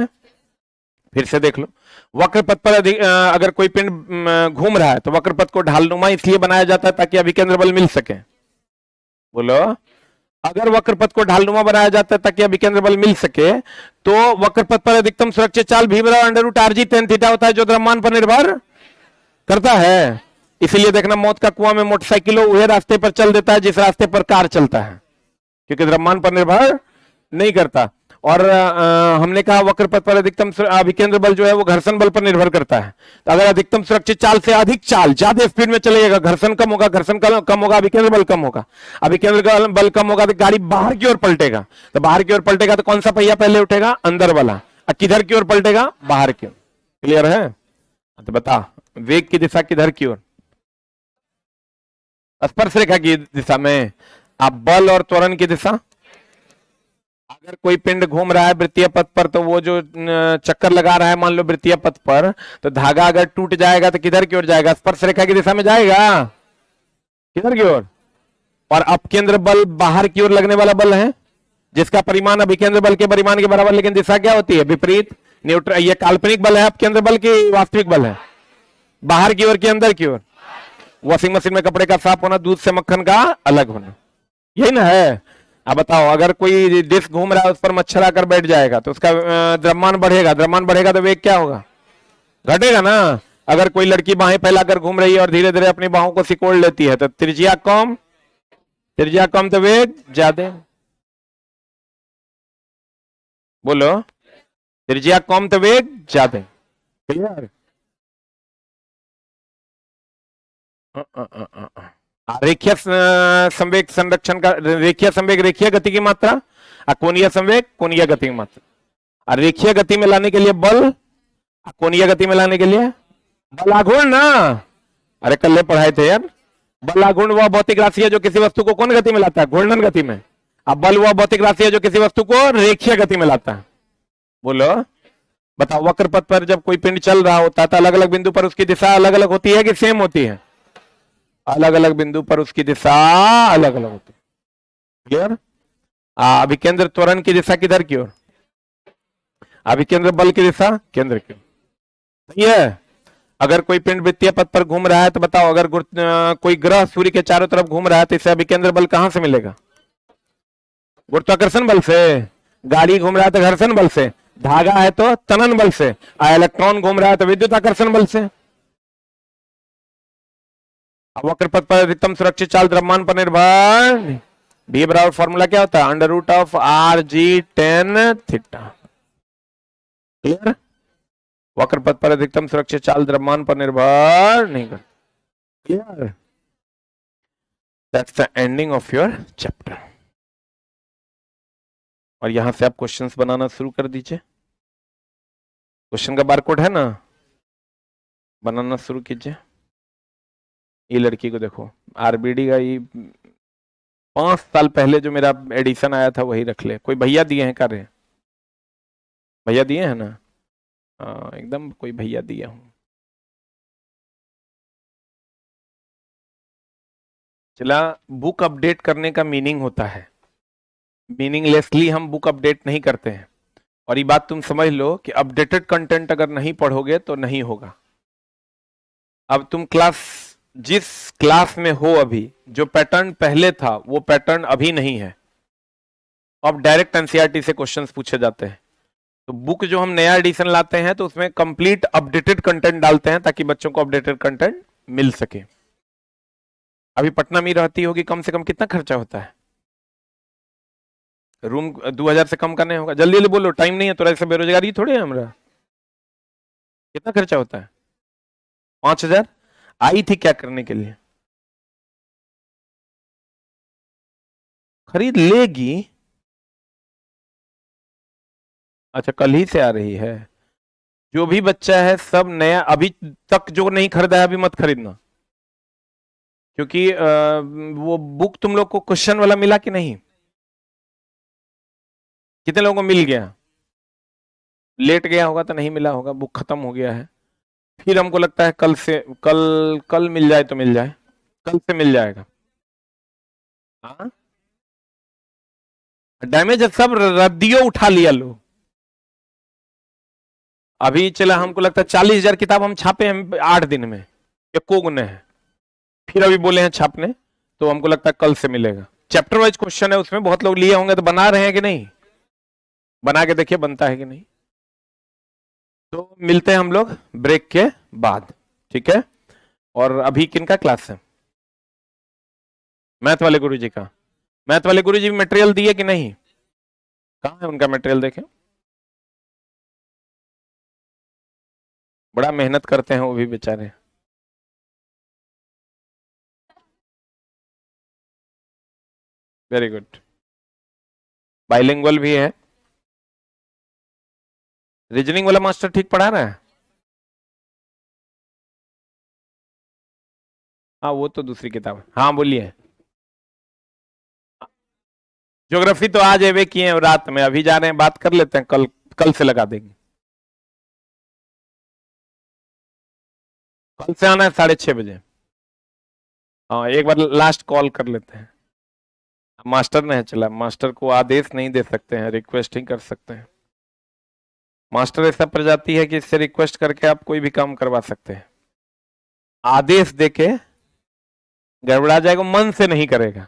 फिर से देख लो। वक्र पथ पर अगर कोई पिंड घूम रहा है तो वक्र पथ को ढालनुमा इसलिए बनाया जाता है ताकि अभिकेंद्र बल मिल सके। बोलो, अगर वक्र पथ को ढालनुमा बनाया जाता है ताकि अभिकेंद्र बल मिल सके तो वक्र पथ पर अधिकतम सुरक्षित चाल v बराबर under root r g tan theta होता है, जो द्रव्यमान पर निर्भर करता है। इसीलिए देखना मौत का कुआं में मोटरसाइकिलों वह रास्ते पर चल देता है जिस रास्ते पर कार चलता है, क्योंकि द्रव्यमान पर निर्भर नहीं करता। और हमने कहा वक्र पथ पर अधिकतम अभिकेंद्र बल जो है वो घर्षण बल पर निर्भर करता है। तो अगर अधिकतम सुरक्षित चाल से अधिक चाल, ज्यादा स्पीड में चलेगा, घर्षण कम होगा, घर्षण कम होगा, अभिकेंद्र बल कम होगा, अभिकेंद्र बल कम होगा तो गाड़ी बाहर की ओर पलटेगा। तो बाहर की ओर पलटेगा तो कौन सा पहिया पहले उठेगा, अंदर वाला, और किधर की ओर पलटेगा, बाहर की ओर। क्लियर है? तो बता, वेग की दिशा किधर की ओर, स्पर्श रेखा की दिशा में। आप बल और त्वरण की दिशा, अगर कोई पिंड घूम रहा है वृत्तीय पथ पर तो वो जो चक्कर लगा रहा है मान लो वृत्तीय पथ पर, तो धागा अगर टूट जाएगा तो किधर की ओर जाएगा, स्पर्श रेखा की दिशा में जाएगा, किधर की ओर। और अपकेंद्र बल बाहर की ओर लगने वाला बल है जिसका परिमाण अभिकेंद्र बल के परिमाण के बराबर, लेकिन दिशा क्या होती है, विपरीत। न्यूट्रल, ये काल्पनिक बल है अपकेंद्र बल की वास्तविक बल है, बाहर की ओर की अंदर की ओर। वॉशिंग मशीन में कपड़े का साफ होना, दूध से मक्खन का अलग होना, यही ना है। अब बताओ, अगर कोई डिस्क घूम रहा है उस पर मच्छर आकर बैठ जाएगा तो उसका द्रव्यमान बढ़ेगा, द्रव्यमान बढ़ेगा तो वेग क्या होगा, घटेगा ना। अगर कोई लड़की बाहें फैलाकर घूम रही है और धीरे धीरे अपनी बाहों को सिकोड़ लेती है तो त्रिज्या कम, त्रिज्या कम तो वेग ज्यादा। बोलो, त्रिज्या कम तो वेग ज्यादा। क्लियर? रेखीय संवेग संरक्षण का, रेखीय संवेग रेखीय गति की मात्रा, कोणीय संवेग कोणीय गति की मात्रा। और रेखीय गति में लाने के लिए बल, कोणीय गति में लाने के लिए बलाघूर्ण ना। अरे कल पढ़ाए थे यार, बलाघूर्ण वह भौतिक राशि है जो किसी वस्तु को कौन गति में लाता है, घूर्णन गति में। अब बल वह भौतिक राशि है जो किसी वस्तु को रेखीय गति में लाता है। बोलो, बताओ, वक्र पथ पर जब कोई पिंड चल रहा होता है तो अलग अलग बिंदु पर उसकी दिशा अलग अलग होती है कि सेम होती है, अलग अलग बिंदु पर उसकी दिशा अलग अलग होती है। क्लियर? अभिकेंद्र त्वरण की दिशा किधर की ओर, अभिकेंद्र बल की दिशा केंद्र की ओर। सही है? अगर कोई पिंड वृत्तीय पथ पर घूम रहा है तो बताओ, अगर कोई ग्रह सूर्य के चारों तरफ घूम रहा है तो इसे अभिकेंद्र बल कहां से मिलेगा, गुरुत्वाकर्षण बल से। गाड़ी घूम रहा है तो घर्षण बल से, धागा है तो तनन बल से, इलेक्ट्रॉन घूम रहा है तो विद्युत आकर्षण बल से। वक्र पथ पर अधिकतम सुरक्षित चाल द्रव्यमान पर निर्भर। बी बराबर फॉर्मूला क्या होता है, under root of r g tan theta. Clear? वक्र पथ पर अधिकतम सुरक्षित चाल द्रव्यमान पर निर्भर नहीं करती। Clear? That's the ending of your chapter. और यहां से आप क्वेश्चंस बनाना शुरू कर दीजिए। क्वेश्चन का बारकोड है ना, बनाना शुरू कीजिए। ये लड़की को देखो, आरबीडी का ये 5 साल पहले जो मेरा एडिशन आया था वही रख ले। कोई भैया दिए हैं कार्य, भैया दिए हैं ना, एकदम कोई भैया दिया हूं। चला, बुक अपडेट करने का मीनिंग होता है, मीनिंगलेसली हम बुक अपडेट नहीं करते हैं। और ये बात तुम समझ लो कि अपडेटेड कंटेंट अगर नहीं पढ़ोगे तो नहीं होगा। अब तुम जिस क्लास में हो अभी, जो पैटर्न पहले था वो पैटर्न अभी नहीं है। अब डायरेक्ट एनसीईआरटी से क्वेश्चंस पूछे जाते हैं। तो बुक जो हम नया एडिशन लाते हैं तो उसमें कंप्लीट अपडेटेड कंटेंट डालते हैं ताकि बच्चों को अपडेटेड कंटेंट मिल सके। अभी पटना में रहती होगी, कम से कम कितना खर्चा होता है? रूम 2000 से कम का नहीं होगा। जल्दी जल्दी बोलो, टाइम नहीं है, तो ऐसे बेरोजगारी थोड़ी है हमारा। कितना खर्चा होता है? 5000। आई थी क्या करने के लिए? खरीद लेगी। अच्छा, कल ही से आ रही है। जो भी बच्चा है सब नया, अभी तक जो नहीं खरीदा है अभी मत खरीदना, क्योंकि वो बुक तुम लोग को क्वेश्चन वाला मिला कि नहीं? कितने लोगों को मिल गया? लेट गया होगा तो नहीं मिला होगा, बुक खत्म हो गया है। फिर हमको लगता है कल से, कल मिल जाए तो मिल जाए, कल से मिल जाएगा। हाँ, डैमेज सब रद्दियों उठा लिया लो। अभी चला, हमको लगता है 40,000 किताब हम छापे हैं 8 दिन में, एको गुने है। फिर अभी बोले हैं छापने, तो हमको लगता है कल से मिलेगा। चैप्टर वाइज क्वेश्चन है, उसमें बहुत लोग लिए होंगे, तो बना रहे हैं कि नहीं? बना के देखिए बनता है कि नहीं। तो मिलते हैं हम लोग ब्रेक के बाद, ठीक है? और अभी किनका क्लास है? मैथ वाले गुरुजी का। मैथ वाले गुरुजी मटेरियल दिए कि नहीं? कहाँ है उनका मटेरियल, देखें। बड़ा मेहनत करते हैं वो भी बेचारे। Very good. बाइलिंगुअल भी है। रीजनिंग वाला मास्टर ठीक पढ़ा रहा है? हाँ, वो तो दूसरी किताब है। हाँ बोलिए। ज्योग्राफी तो आज एवे किए हैं रात में, अभी जा रहे हैं, बात कर लेते हैं, कल कल से लगा देंगे। कल से आना है 6:30 बजे। हाँ, एक बार लास्ट कॉल कर लेते हैं। मास्टर नहीं चला, मास्टर को आदेश नहीं दे सकते हैं, रिक्वेस्ट ही कर सकते हैं। मास्टर ऐसा प्रजाति है कि इससे रिक्वेस्ट करके आप कोई भी काम करवा सकते हैं, आदेश देके गड़बड़ा जाएगा, मन से नहीं करेगा।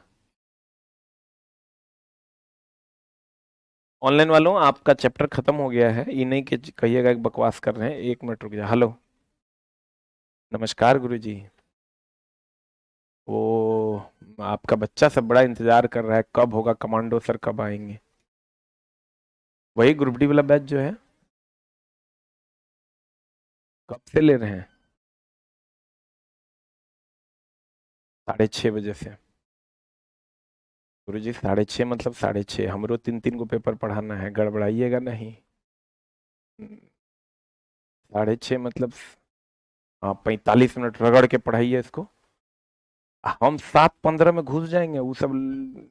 ऑनलाइन वालों, आपका चैप्टर खत्म हो गया है, ये नहीं कि कहिएगा कि बकवास कर रहे हैं। 1 मिनट रुक जाए। हेलो, नमस्कार गुरुजी। वो आपका बच्चा सब बड़ा इंतजार कर रहा है, कब होगा कमांडो सर, कब आएंगे? वही ग्रुप डी वाला बैच जो है, कब से ले रहे हैं? 6:30 बजे से। गुरुजी 6:30 मतलब 6:30, हमरो 3-3 को पेपर पढ़ाना है, गड़बड़ाइएगा नहीं। 6:30 मतलब, हाँ, 45 मिनट रगड़ के पढ़ाइए इसको। हम 7:15 में घुस जाएंगे, वो सब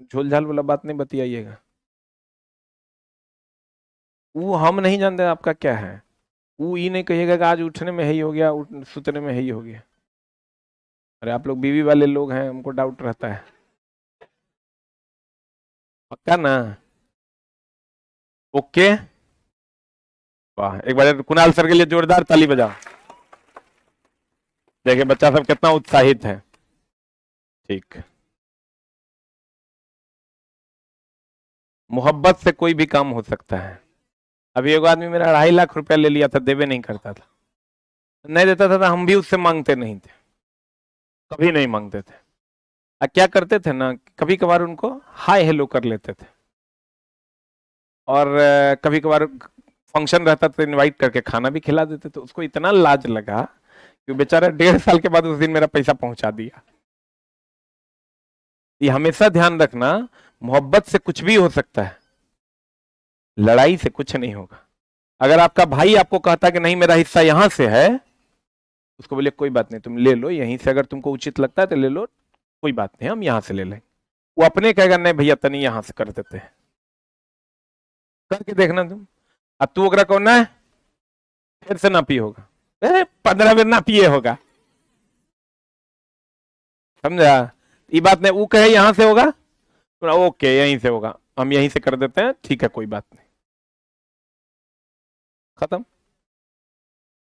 झोल झाल वाला बात नहीं बतियाइएगा। वो हम नहीं जानते आपका क्या है। वो ये नहीं कहिएगा कि आज उठने में ही हो गया, सुतने में ही हो गया। अरे आप लोग बीवी वाले लोग हैं, हमको डाउट रहता है। पक्का ना? ओके। वाह, एक बार कुणाल सर के लिए जोरदार ताली बजाओ। देखिए बच्चा सब कितना उत्साहित है। ठीक। मोहब्बत से कोई भी काम हो सकता है। अभी एक आदमी मेरा 2.5 लाख रुपया ले लिया था, देवे नहीं करता था, नहीं देता था, तो हम भी उससे मांगते नहीं थे, कभी नहीं मांगते थे। क्या करते थे ना, कभी कभार उनको हाय हेलो कर लेते थे, और कभी कभार फंक्शन रहता तो इनवाइट करके खाना भी खिला देते थे। उसको इतना लाज लगा कि बेचारा 1.5 साल के बाद उस दिन मेरा पैसा पहुंचा दिया। ये हमेशा ध्यान रखना, मोहब्बत से कुछ भी हो सकता है, लड़ाई से कुछ नहीं होगा। अगर आपका भाई आपको कहता कि नहीं मेरा हिस्सा यहां से है, उसको बोले कोई बात नहीं, तुम ले लो यहीं से, अगर तुमको उचित लगता है तो ले लो, कोई बात नहीं, हम यहां से ले लेंगे। वो अपने कहेगा नहीं भैया तनी यहां से कर देते हैं, करके देखना तुम। अब तू अगर कहो ना, फिर से ना पिए होगा, 15 बेर ना पिए होगा, समझा? ये बात नहीं, वो कहे यहां से होगा तो ओके यहीं से होगा, हम यहीं से कर देते हैं, ठीक है कोई बात नहीं, खत्म।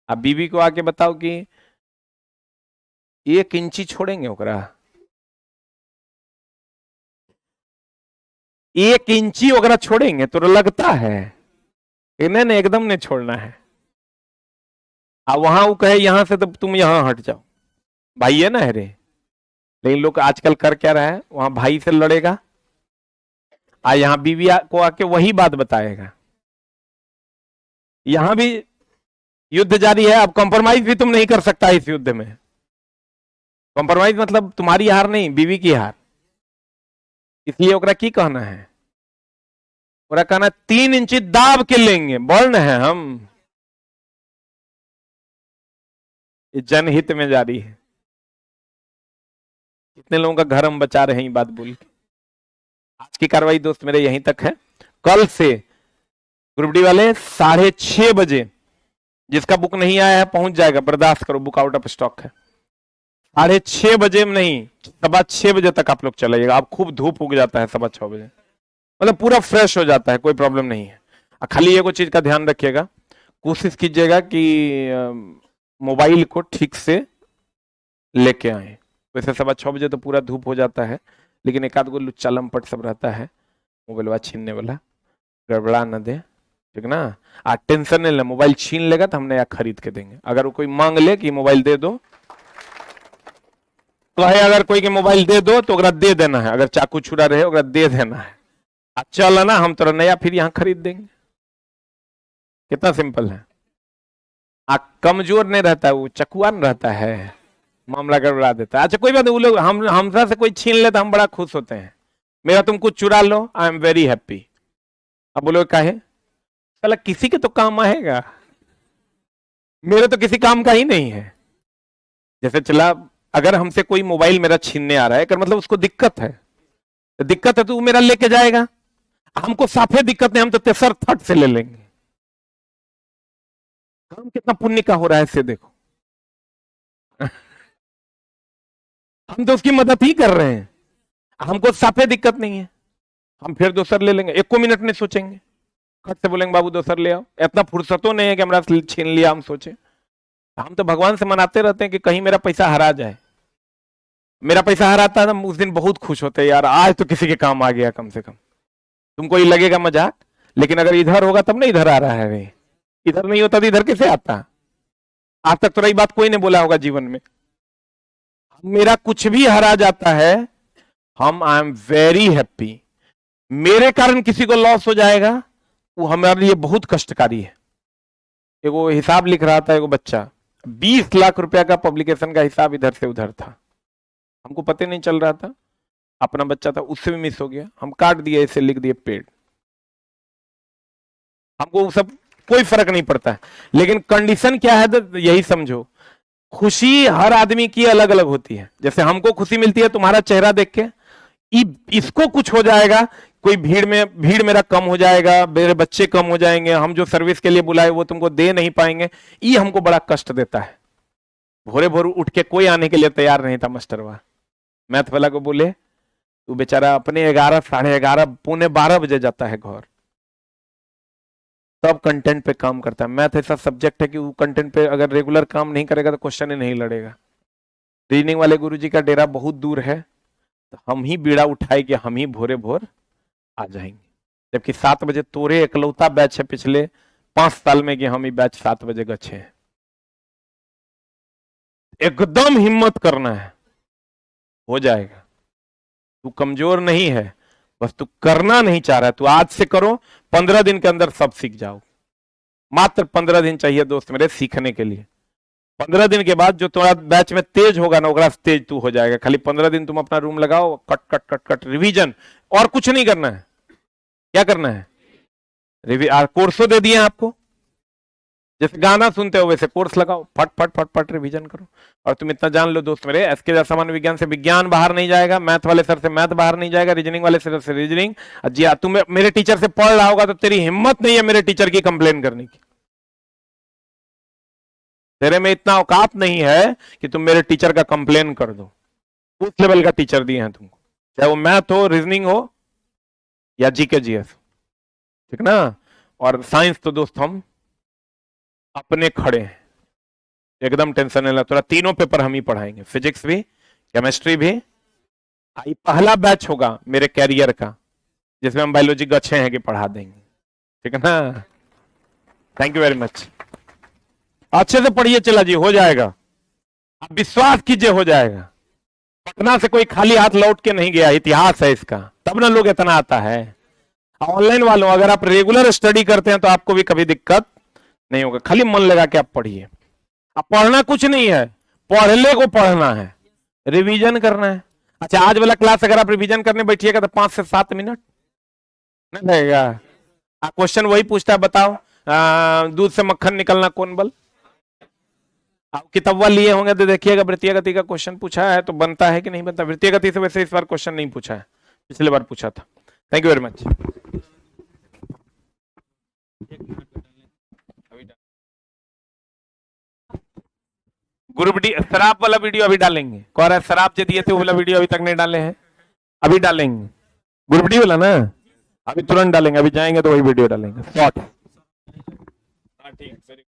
अब बीवी को आके बताओ कि 1 इंची छोड़ेंगे ओकरा, 1 इंची वगैरह छोड़ेंगे तो लगता है इन्हें ने एकदम नहीं छोड़ना है। अब वहां वो कहे यहां से तो तुम यहां हट जाओ, भाई है ना अरे। लेकिन लोग आजकल कर क्या रहा है, वहां भाई से लड़ेगा, यहां बीवी को आके वही बात बताएगा, यहां भी युद्ध जारी है। अब कॉम्प्रोमाइज भी तुम नहीं कर सकता इस युद्ध में, कॉम्प्रोमाइज मतलब तुम्हारी हार नहीं, बीवी की हार। इसलिए ओकरा की कहना है, ओकरा कहना 3 इंची दाब के लेंगे, वर्ण है हम, ये जनहित में जारी है। कितने लोगों का घर हम बचा रहे हैं ये बात बोल के। आज की कार्रवाई दोस्त मेरे यहीं तक है। कल से ग्रुप डी वाले 6:30 जिसका बुक नहीं आया है पहुंच जाएगा, बर्दाश्त करो, बुक आउट ऑफ स्टॉक है। 6:30 में नहीं, 6:15 तक आप लोग चलाइएगा। आप खूब धूप उग जाता है 6:15, मतलब पूरा फ्रेश हो जाता है, कोई प्रॉब्लम नहीं है। खाली एक चीज का ध्यान रखिएगा, कोशिश कीजिएगा कि मोबाइल को ठीक से लेके आए। वैसे 6:15 तो पूरा धूप हो जाता है, लेकिन एक आध गो लुच्चा लंपट सब रहता है मोबाइल छीनने वाला, गड़बड़ा न दे, ठीक ना। आज टेंशन नहीं ले, मोबाइल छीन लेगा तो हम नया खरीद के देंगे। अगर वो कोई मांग ले कि मोबाइल दे दो तो है, अगर कोई के मोबाइल दे दो तो दे देना है, अगर चाकू छुरा रहे दे देना है। चल ना, हम तो नया फिर यहां खरीद देंगे। कितना सिंपल है। कमजोर नहीं रहता है, वो चकुआन रहता है, मामला गड़बड़ा देता है। अच्छा कोई बात नहीं, वो लोग हमसे से कोई छीन ले तो हम बड़ा खुश होते हैं, मेरा तुम कुछ चुरा लो, आई एम वेरी हैप्पी। अब बोलो काहे, साला किसी के तो काम आएगा, मेरे तो किसी काम का ही नहीं है। जैसे चला, अगर हमसे कोई मोबाइल मेरा छीनने आ रहा है, मतलब उसको दिक्कत है, तो मेरा लेके जाएगा। हमको साफे दिक्कत नहीं, हम तो तेसर थर्ड से ले लेंगे। काम कितना पुण्य का हो रहा है इससे देखो। हम तो उसकी मदद ही कर रहे हैं, हमको साफे दिक्कत नहीं है, हम फिर दोसर ले लेंगे, 1 मिनट नहीं सोचेंगे, खट से बोलेंगे बाबू दोसर ले आओ। इतना फुर्सतों नहीं है कि हमारा छीन लिया हम सोचे। हम तो भगवान से मनाते रहते हैं कि कहीं मेरा पैसा हरा जाए। मेरा पैसा हराता है ना, उस दिन बहुत खुश होते हैं, यार आज तो किसी के काम आ गया कम से कम। तुमको ये लगेगा मजाक, लेकिन अगर इधर होगा तब ना इधर आ रहा है रे, इधर नहीं होता तो इधर कैसे आता। आज तक तो रही बात कोई ने बोला होगा जीवन में, मेरा कुछ भी हरा जाता है, हम आई एम वेरी हैप्पी। मेरे कारण किसी को लॉस हो जाएगा, वो हमारे लिए बहुत कष्टकारी है। एगो हिसाब लिख रहा था एगो बच्चा, 20 लाख रुपया का पब्लिकेशन का हिसाब इधर से उधर था, हमको पता नहीं चल रहा था, अपना बच्चा था उससे भी मिस हो गया, हम काट दिए, इसे लिख दिए पेड। हमको सब कोई फर्क नहीं पड़ता है, लेकिन कंडीशन क्या है तो यही समझो, खुशी हर आदमी की अलग अलग होती है। जैसे हमको खुशी मिलती है तुम्हारा चेहरा देख के, इसको कुछ हो जाएगा, कोई भीड़ मेरा कम हो जाएगा, मेरे बच्चे कम हो जाएंगे, हम जो सर्विस के लिए बुलाए वो तुमको दे नहीं पाएंगे, ये हमको बड़ा कष्ट देता है। भोरे भोर उठ के कोई आने के लिए तैयार नहीं था मास्टरवा, मैथ वाला को बोले तू बेचारा अपने 11, 11:30, 11:45 बजे जाता है घर, तब कंटेंट पे काम करता है। मैथ ऐसा सब्जेक्ट है कि वो कंटेंट पे अगर रेगुलर काम नहीं करेगा तो क्वेश्चन ही नहीं लड़ेगा। रीजनिंग वाले गुरुजी का डेरा बहुत दूर है, तो हम ही बीड़ा उठाए कि हम ही भोरे भोर आ जाएंगे, जबकि 7 बजे तोरे इकलौता बैच है पिछले 5 साल में कि हम ही बैच 7 बजे गए हैं। एकदम हिम्मत करना है, हो जाएगा। तू कमजोर नहीं है, बस तू करना नहीं चाह रहा है, तू आज से करो, 15 दिन के अंदर सब सीख जाओ। मात्र 15 दिन चाहिए दोस्त मेरे सीखने के लिए। 15 दिन के बाद जो तुम्हारा बैच में तेज होगा ना, ओकरा तेज तू हो जाएगा। खाली 15 दिन तुम अपना रूम लगाओ, cut cut cut cut revision, और कुछ नहीं करना है। क्या करना है, कोर्सो दे दिए आपको, जैसे गाना सुनते हो वैसे कोर्स लगाओ, फट फट फट फट रिवीजन करो। और तुम इतना जान लो दोस्त मेरे, एसके सामान्य विज्ञान से विज्ञान बाहर नहीं जाएगा, मैथ वाले सर से मैथ बाहर नहीं जाएगा, रीजनिंग वाले सर से रीजनिंग। जी हाँ, तुम मेरे टीचर से पढ़ रहा होगा तो तेरी हिम्मत नहीं है मेरे टीचर की कंप्लेन करने की, तेरे में इतना औकात नहीं है कि तुम मेरे टीचर का कंप्लेन कर दो। उस लेवल का टीचर दिए हैं तुमको, चाहे वो मैथ हो, रीजनिंग हो या जीके जीएस, ठीक ना। और साइंस तो दोस्त हम अपने खड़े हैं, एकदम टेंशन नहीं ला, थोड़ा तीनों पेपर हम ही पढ़ाएंगे, फिजिक्स भी केमिस्ट्री भी। आई पहला बैच होगा मेरे कैरियर का जिसमें हम बायोलॉजी अच्छे हैं कि पढ़ा देंगे, ठीक है ना। Thank you very much. अच्छे से पढ़िए, चला जी, हो जाएगा, आप विश्वास कीजिए हो जाएगा। पटना से कोई खाली हाथ लौट के नहीं गया, इतिहास है इसका, तब ना लोग इतना आता है। ऑनलाइन वालों अगर आप रेगुलर स्टडी करते हैं तो आपको भी कभी दिक्कत नहीं होगा, खाली मन लगा के आप पढ़िए। अब पढ़ना कुछ नहीं है, पढ़ले को पढ़ना है, रिवीजन करना है। अच्छा, आज वाला क्लास अगर आप रिवीजन करने बैठिएगा तो 5 से 7 मिनट नहीं लगेगा। क्वेश्चन वही पूछता है, बताओ दूध से मक्खन निकलना कौन बल। आप किताबा लिए होंगे तो देखिएगा, वृत्तीय गति का क्वेश्चन पूछा है तो बनता है कि नहीं बनता। वृत्तीय गति से वैसे इस बार क्वेश्चन नहीं पूछा है, पिछले बार पूछा था। Thank you very much. Group D शराब वाला वीडियो अभी डालेंगे, कह रहा है शराब जो दिए थे वो वाला वीडियो अभी तक नहीं डाले हैं, अभी डालेंगे। ग्रुप डी वाला ना अभी तुरंत डालेंगे, अभी जाएंगे तो वही वीडियो डालेंगे शॉर्ट। हाँ ठीक।